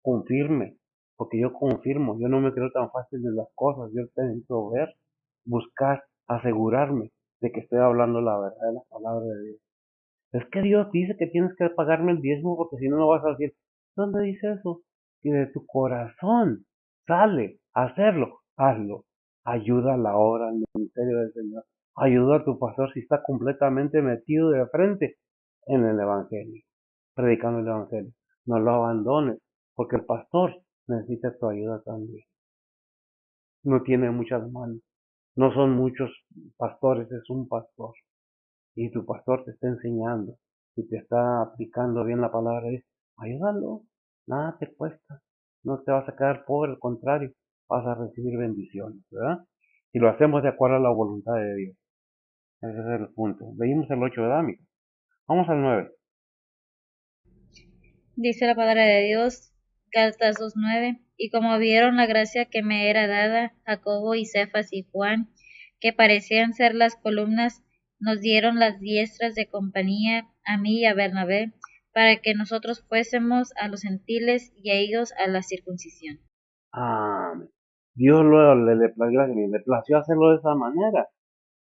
confirme, porque yo confirmo, yo no me creo tan fácil de las cosas, yo necesito ver, buscar, asegurarme de que estoy hablando la verdad de la palabra de Dios. Es que Dios dice que tienes que pagarme el diezmo porque si no, no vas a decir, ¿dónde dice eso? Si de tu corazón sale a hacerlo, hazlo. Ayuda a la obra, al ministerio del Señor. Ayuda a tu pastor si está completamente metido de frente en el Evangelio, predicando el Evangelio. No lo abandones, porque el pastor necesita tu ayuda también. No tiene muchas manos. No son muchos pastores, es un pastor. Y tu pastor te está enseñando y te está aplicando bien la palabra, ayúdalo, nada te cuesta, no te vas a quedar pobre, al contrario, vas a recibir bendiciones, ¿verdad? Y lo hacemos de acuerdo a la voluntad de Dios. Ese es el punto. Leímos el 8, ¿verdad, amigo? Vamos al 9. Dice la palabra de Dios, Gálatas 2:9, y como vieron la gracia que me era dada, Jacobo y Cefas y Juan, que parecían ser las columnas, nos dieron las diestras de compañía a mí y a Bernabé, para que nosotros fuésemos a los gentiles y a ellos a la circuncisión. Amén. Dios luego le plació hacerlo de esa manera.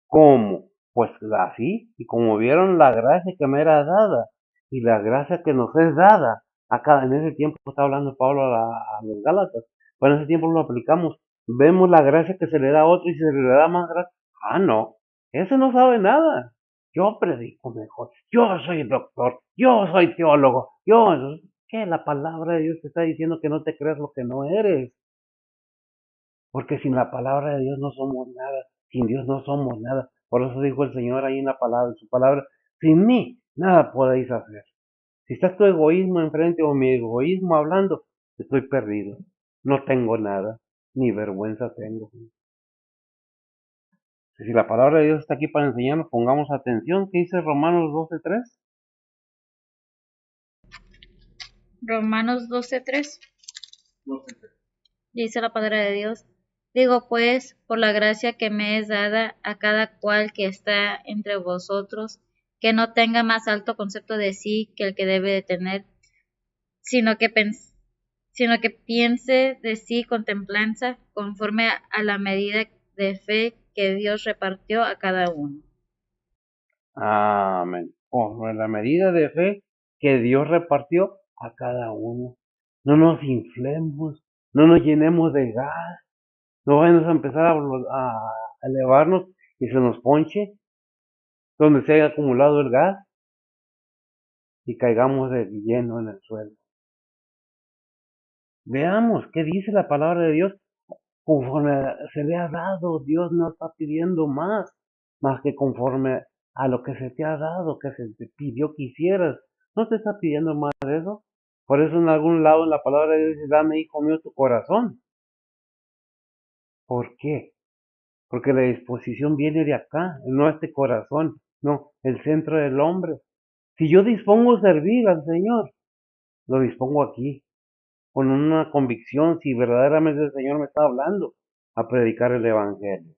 ¿Cómo? Pues así, y como vieron la gracia que me era dada, y la gracia que nos es dada, acá en ese tiempo está hablando Pablo a los Gálatas, pero en ese tiempo lo aplicamos, vemos la gracia que se le da a otro y se le da más gracia. Ah, no, ese no sabe nada. Yo predico mejor, yo soy doctor, yo soy teólogo, ¿qué? La palabra de Dios te está diciendo que no te creas lo que no eres. Porque sin la palabra de Dios no somos nada, sin Dios no somos nada. Por eso dijo el Señor ahí en la palabra, en su palabra, sin mí nada podéis hacer. Si está tu egoísmo enfrente o mi egoísmo hablando, estoy perdido. No tengo nada, ni vergüenza tengo. Si la palabra de Dios está aquí para enseñarnos, pongamos atención. ¿Qué dice Romanos 12:3? Romanos 12:3. Dice la palabra de Dios, digo pues, por la gracia que me es dada a cada cual que está entre vosotros, que no tenga más alto concepto de sí que el que debe de tener, sino que, sino que piense de sí con templanza, conforme a la medida de fe que Dios repartió a cada uno. Amén. Con la medida de fe que Dios repartió a cada uno. No nos inflemos, no nos llenemos de gas, no vayamos a empezar a elevarnos y se nos ponche donde se haya acumulado el gas y caigamos de lleno en el suelo. Veamos qué dice la palabra de Dios. Conforme se le ha dado, Dios no está pidiendo más que conforme a lo que se te ha dado, que se te pidió que hicieras. No te está pidiendo más de eso. Por eso en algún lado en la palabra de Dios dice, dame, hijo mío, tu corazón. ¿Por qué? Porque la disposición viene de acá, no este corazón, no, el centro del hombre. Si yo dispongo servir al Señor, lo dispongo aquí, con una convicción, si verdaderamente el Señor me está hablando, a predicar el Evangelio.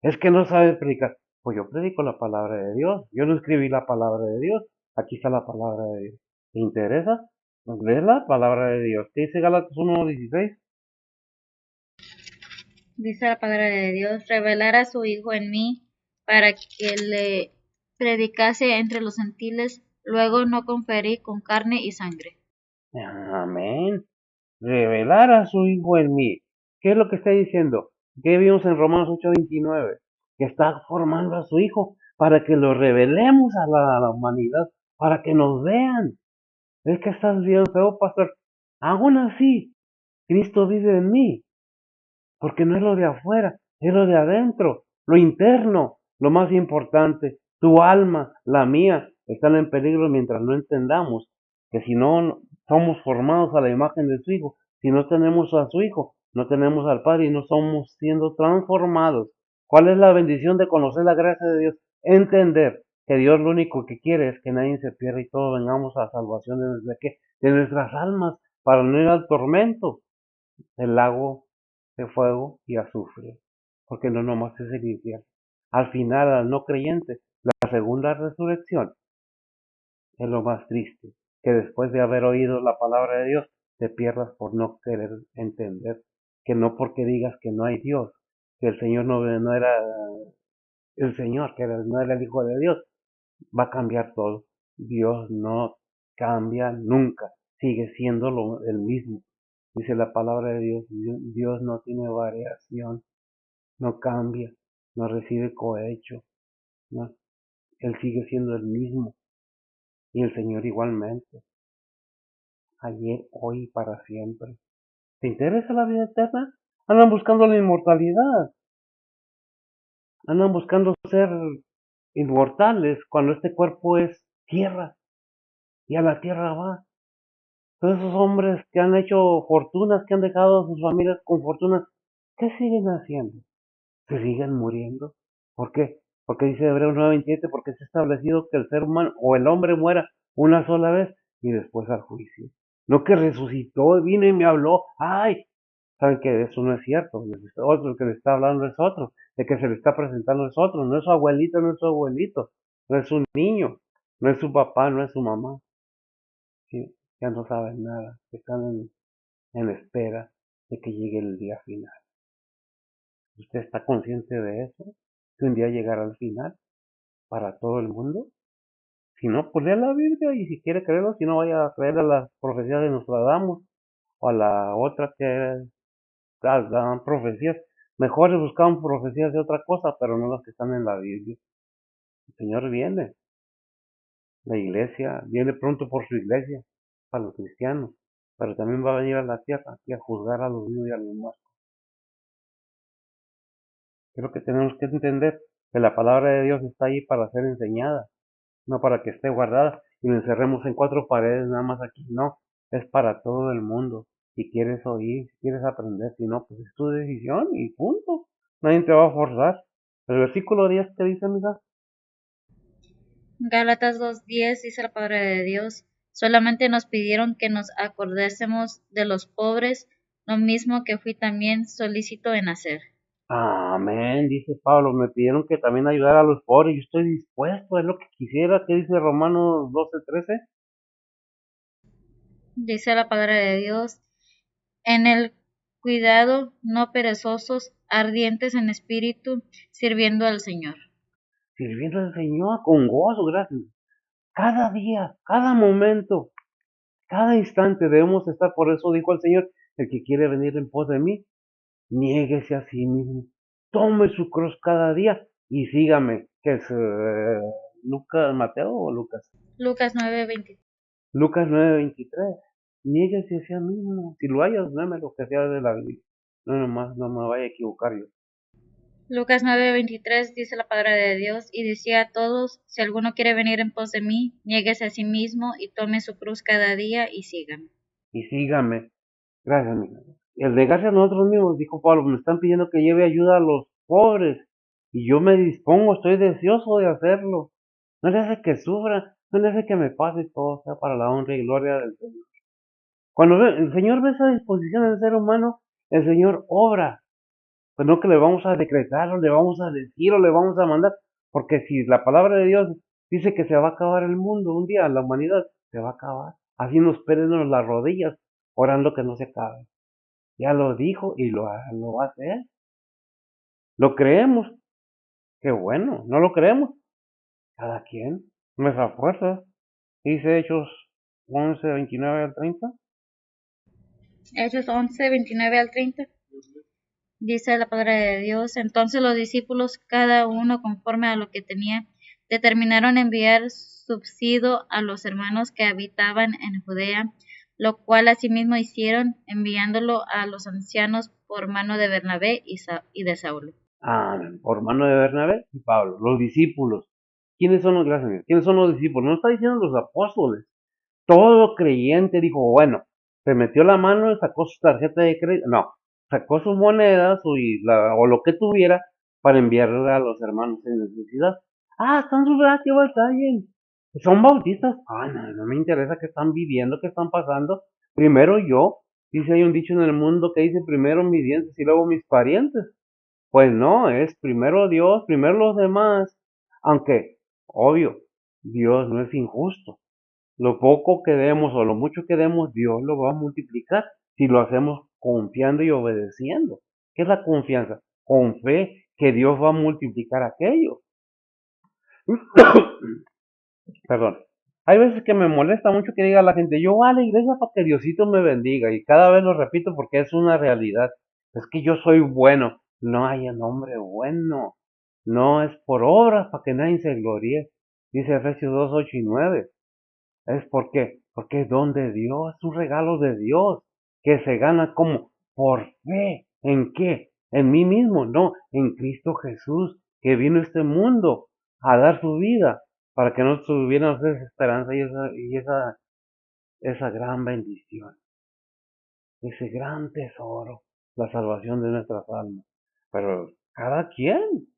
Es que no sabes predicar. Pues yo predico la palabra de Dios. Yo no escribí la palabra de Dios. Aquí está la palabra de Dios. ¿Te interesa? Pues lee la palabra de Dios. ¿Qué dice Gálatas 1:16? Dice la palabra de Dios, revelar a su Hijo en mí para que le predicase entre los gentiles, luego no conferí con carne y sangre. Amén. Revelar a su Hijo en mí. ¿Qué es lo que está diciendo? ¿Qué vimos en Romanos 8:29? Que está formando a su Hijo para que lo revelemos a la humanidad, para que nos vean. Es que estás bien feo, pastor. Aún así, Cristo vive en mí. Porque no es lo de afuera, es lo de adentro, lo interno, lo más importante. Tu alma, la mía, están en peligro mientras no entendamos que si no somos formados a la imagen de su Hijo, si no tenemos a su Hijo, no tenemos al Padre y no somos siendo transformados. ¿Cuál es la bendición de conocer la gracia de Dios? Entender que Dios lo único que quiere es que nadie se pierda y todos vengamos a salvación de nuestras almas, para no ir al tormento del lago de fuego y azufre, porque no nomás es el infierno. Al final, al no creyente, la segunda resurrección es lo más triste, que después de haber oído la palabra de Dios, te pierdas por no querer entender, que no porque digas que no hay Dios, que el Señor no era el Señor, no era el Hijo de Dios, va a cambiar todo. Dios no cambia nunca, sigue siendo el mismo. Dice la palabra de Dios, Dios no tiene variación, no cambia, no recibe cohecho, no, Él sigue siendo el mismo. Y el Señor igualmente, ayer, hoy y para siempre. ¿Te interesa la vida eterna? Andan buscando la inmortalidad, andan buscando ser inmortales cuando este cuerpo es tierra y a la tierra va. Todos esos hombres que han hecho fortunas, que han dejado a sus familias con fortunas, ¿qué siguen haciendo? Se siguen muriendo. ¿Por qué? Porque dice Hebreos 9:27, porque es establecido que el ser humano o el hombre muera una sola vez y después al juicio. No que resucitó, vino y me habló. ¡Ay! Saben que eso no es cierto. Otro que le está hablando es otro. El que se le está presentando es otro. No es su abuelito, no es su abuelito. No es un niño. No es su papá, no es su mamá. Sí, ya no saben nada. Están en espera de que llegue el día final. ¿Usted está consciente de eso? Que un día llegará al final para todo el mundo. Si no, pues lea la Biblia y si quiere creerlo, si no vaya a creer a las profecías de Nostradamus o a la otra que dan profecías. Mejor es buscar profecías de otra cosa, pero no las que están en la Biblia. El Señor viene, la iglesia, viene pronto por su iglesia, para los cristianos, pero también va a venir a la tierra y a juzgar a los vivos y a los muertos. Creo que tenemos que entender que la palabra de Dios está ahí para ser enseñada, no para que esté guardada y lo encerremos en cuatro paredes nada más aquí, no, es para todo el mundo. Si quieres oír, si quieres aprender, si no, pues es tu decisión y punto. Nadie te va a forzar. El versículo 10 te dice, amiga. Gálatas 2:10 dice la palabra de Dios. Solamente nos pidieron que nos acordásemos de los pobres, lo mismo que fui también solícito en hacer. Amén, dice Pablo, me pidieron que también ayudara a los pobres, yo estoy dispuesto, es lo que quisiera, ¿qué dice Romanos 12:13? Dice la palabra de Dios. En el cuidado, no perezosos, ardientes en espíritu, sirviendo al Señor. Sirviendo al Señor con gozo, gracias. Cada día, cada momento, cada instante debemos estar, por eso dijo el Señor, el que quiere venir en pos de mí, niéguese a sí mismo, tome su cruz cada día y sígame, que es Lucas, Mateo o Lucas. Lucas 9:20. Lucas 9:23, niéguese a sí mismo, si lo hayas, no me lo que sea de la Biblia, no nomás, no me vaya a equivocar yo. Lucas 9:23 dice la palabra de Dios y decía a todos, si alguno quiere venir en pos de mí, niéguese a sí mismo y tome su cruz cada día y sígame. Y sígame, gracias, amiga. El negarse a nosotros mismos, dijo Pablo, me están pidiendo que lleve ayuda a los pobres y yo me dispongo, estoy deseoso de hacerlo. No le hace que sufra, no le hace que me pase todo, sea para la honra y gloria del Señor. Cuando el Señor ve esa disposición del ser humano, el Señor obra. Pues no que le vamos a decretar, o le vamos a decir, o le vamos a mandar, porque si la palabra de Dios dice que se va a acabar el mundo, un día la humanidad se va a acabar. Así nos pérdenos las rodillas, orando que no se acabe. Ya lo dijo y lo va a hacer. Lo creemos, qué bueno, no lo creemos, cada quien, nuestra fuerza. Dice Hechos 11:29 al 30. Hechos 11:29 al 30. Dice la palabra de Dios. Entonces los discípulos, cada uno conforme a lo que tenía, determinaron enviar subsidio a los hermanos que habitaban en Judea, lo cual asimismo hicieron, enviándolo a los ancianos por mano de Bernabé y de Saulo. Amén. Por mano de Bernabé y Pablo, los discípulos. ¿Quiénes son los gracias? ¿Quiénes son los discípulos? No está diciendo los apóstoles. Todo creyente dijo, bueno, se metió la mano y sacó su tarjeta de crédito. No, sacó sus monedas o lo que tuviera para enviarle a los hermanos en necesidad. Ah, están sus brazos, que batallen. Son bautistas. Ah, no, no me interesa qué están viviendo, qué están pasando. Primero yo. Dice, hay un dicho en el mundo que dice primero mis dientes y luego mis parientes. Pues no, es primero Dios, primero los demás. Aunque, obvio, Dios no es injusto. Lo poco que demos o lo mucho que demos, Dios lo va a multiplicar si lo hacemos confiando y obedeciendo. ¿Qué es la confianza? Con fe que Dios va a multiplicar aquello. Perdón. Hay veces que me molesta mucho que diga la gente, yo voy a la iglesia para que Diosito me bendiga, y cada vez lo repito porque es una realidad. Es que yo soy bueno. No hay un hombre bueno. No es por obras para que nadie se gloríe. Dice Efesios 2 8 y 9. Es porque es don de Dios, es un regalo de Dios, que se gana como por fe. ¿En qué? En mí mismo, no, en Cristo Jesús, que vino a este mundo a dar su vida para que nosotros tuviéramos esa esperanza esa gran bendición, ese gran tesoro, la salvación de nuestras almas. Pero cada quien,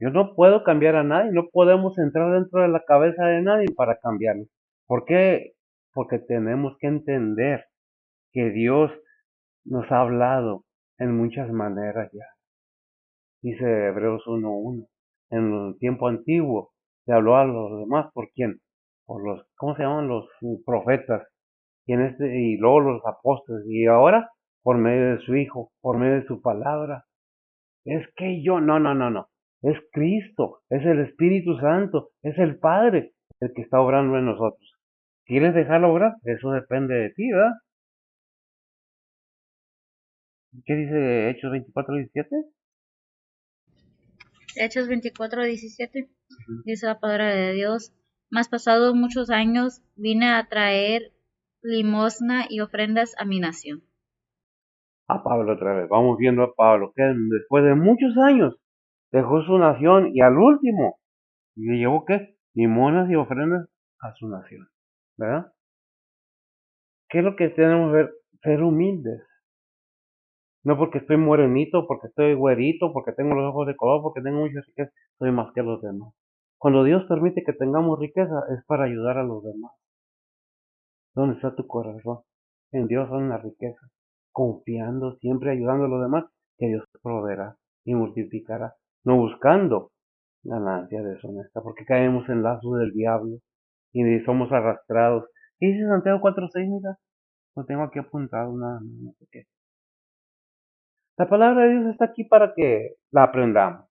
yo no puedo cambiar a nadie, no podemos entrar dentro de la cabeza de nadie para cambiarlo. ¿Por qué? Porque tenemos que entender que Dios nos ha hablado en muchas maneras ya. Dice Hebreos 1:1. En el tiempo antiguo se habló a los demás, ¿por quién? Por los, ¿cómo se llaman? Los profetas. Y luego los apóstoles. Y ahora, por medio de su Hijo, por medio de su palabra. Es que yo, no, no, no, no. Es Cristo, es el Espíritu Santo, es el Padre el que está obrando en nosotros. ¿Quieres dejarlo obrar? Eso depende de ti, ¿verdad? ¿Qué dice Hechos 24:17? Hechos 24:17 dice la palabra de Dios. Mas pasados muchos años vine a traer limosna y ofrendas a mi nación. A Pablo otra vez. Vamos viendo a Pablo, que después de muchos años dejó su nación y al último le llevó qué? Limonas y ofrendas a su nación, ¿verdad? ¿Qué es lo que tenemos que ver? Ser humildes. No porque estoy morenito, porque estoy güerito, porque tengo los ojos de color, porque tengo mucha riqueza, soy más que los demás. Cuando Dios permite que tengamos riqueza es para ayudar a los demás. ¿Dónde está tu corazón? En Dios son la riqueza. Confiando, siempre ayudando a los demás, que Dios proveerá y multiplicará. No buscando ganancia deshonesta, porque caemos en lazo del diablo y somos arrastrados. ¿Qué dice Santiago 4:6? Mira, lo tengo aquí apuntado, nada, no sé qué. La palabra de Dios está aquí para que la aprendamos,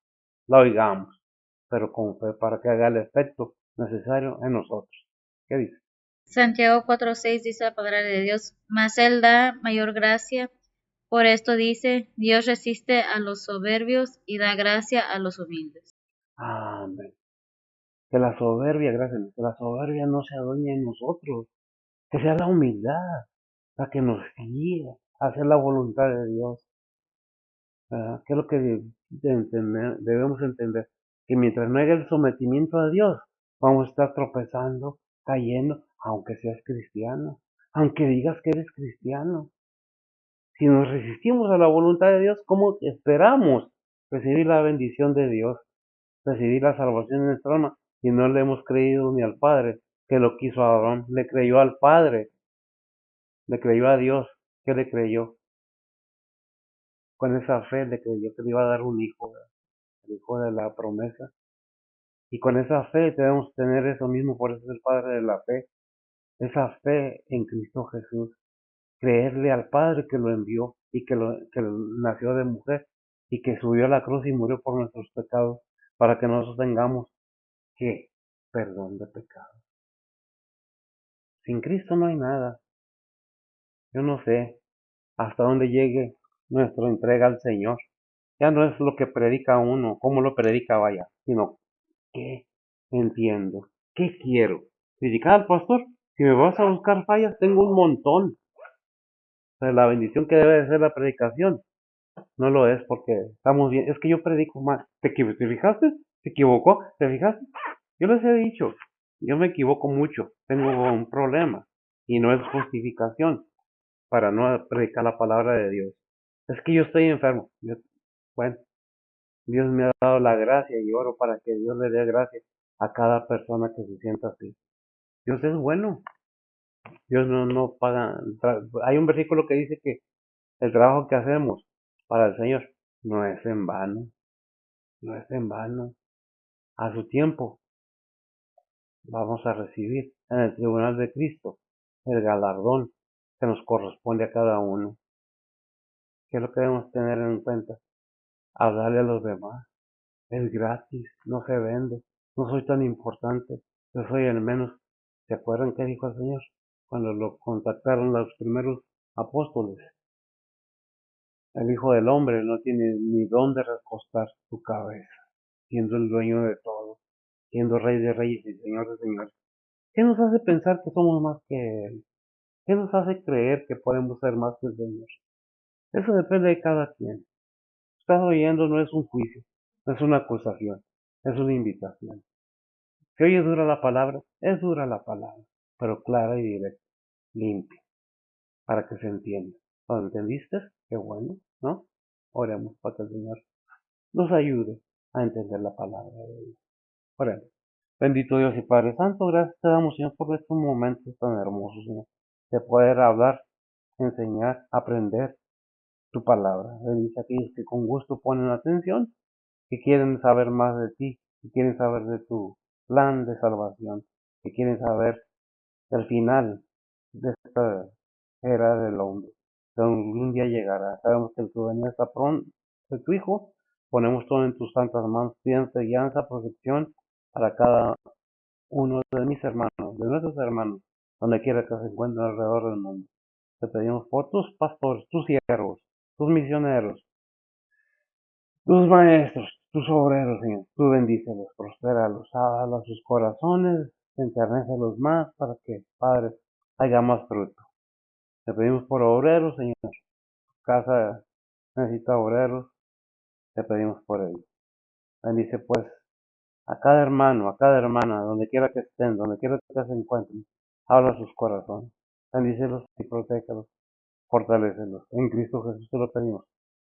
la oigamos, pero con fe para que haga el efecto necesario en nosotros. ¿Qué dice? Santiago 4:6 dice la palabra de Dios. Mas Él da mayor gracia. Por esto dice, Dios resiste a los soberbios y da gracia a los humildes. Amén. Que la soberbia, gracias, que la soberbia no se adueñe en nosotros, que sea la humildad la que nos guíe a hacer la voluntad de Dios. ¿Verdad? ¿Qué es lo que debemos entender? Que mientras no haya el sometimiento a Dios, vamos a estar tropezando, cayendo, aunque seas cristiano, aunque digas que eres cristiano. Si nos resistimos a la voluntad de Dios, ¿cómo esperamos recibir la bendición de Dios, recibir la salvación en nuestra alma? Si no le hemos creído ni al Padre, que lo quiso a Abraham, le creyó al Padre, le creyó a Dios, que le creyó. Con esa fe le creyó que le iba a dar un hijo, el hijo de la promesa. Y con esa fe debemos tener eso mismo, por eso es el Padre de la fe, esa fe en Cristo Jesús, creerle al Padre que lo envió y que nació de mujer y que subió a la cruz y murió por nuestros pecados para que nosotros tengamos que perdón de pecados. Sin Cristo no hay nada. Yo no sé hasta dónde llegue nuestra entrega al Señor. Ya no es lo que predica uno, cómo lo predica vaya, sino qué entiendo, qué quiero. Criticar al pastor, si me vas a buscar fallas, tengo un montón. O sea, la bendición que debe de ser la predicación no lo es porque estamos bien. Es que yo predico mal. ¿Te fijaste? ¿Se equivocó? ¿Te fijaste? Yo les he dicho, yo me equivoco mucho, tengo un problema y no es justificación para no predicar la palabra de Dios. Es que yo estoy enfermo. Bueno, Dios me ha dado la gracia y oro para que Dios le dé gracia a cada persona que se sienta así. Dios es bueno. Dios no paga. Hay un versículo que dice que el trabajo que hacemos para el Señor no es en vano. No es en vano. A su tiempo vamos a recibir en el tribunal de Cristo el galardón que nos corresponde a cada uno. ¿Qué es lo que debemos tener en cuenta? Hablarle a los demás. Es gratis, no se vende. No soy tan importante. Yo soy el menos. ¿Se acuerdan qué dijo el Señor cuando lo contactaron los primeros apóstoles? El Hijo del Hombre no tiene ni dónde recostar su cabeza, siendo el dueño de todo, siendo Rey de Reyes y Señor de Señores. ¿Qué nos hace pensar que somos más que Él? ¿Qué nos hace creer que podemos ser más que el Señor? Eso depende de cada quien. Estás oyendo, no es un juicio, no es una acusación, es una invitación. Si oye dura la palabra, es dura la palabra, pero clara y directa, limpia, para que se entienda. ¿Lo entendiste? Qué bueno, ¿no? Oremos para que el Señor nos ayude a entender la palabra de Dios. Oremos. Bendito Dios y Padre Santo, gracias te damos, Señor, por estos momentos tan hermosos, Señor, de poder hablar, enseñar, aprender tu palabra. Bendice a aquellos que con gusto ponen atención, que quieren saber más de ti, que quieren saber de tu plan de salvación, que quieren saber el final de esta era del hombre, que algún día llegará. Sabemos que tu venida está pronto, de tu Hijo. Ponemos todo en tus santas manos, pidiendo guianza, protección para cada uno de mis hermanos, de nuestros hermanos, donde quiera que se encuentren alrededor del mundo. Te pedimos por tus pastores, tus siervos, tus misioneros, tus maestros, tus obreros, Señor. Tú bendícelos, prospéralos, hágalos sus corazones, enternécelos más para que, Padre, haya más fruto. Te pedimos por obreros, Señor. Casa necesita obreros, te pedimos por ellos. Bendice pues a cada hermano, a cada hermana, donde quiera que estén, donde quiera que se encuentren. Habla sus corazones. Bendícelos y protégelos. Fortalécelos. En Cristo Jesús te lo pedimos.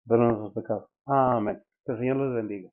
Perdona sus pecados. Amén. Que el Señor les bendiga.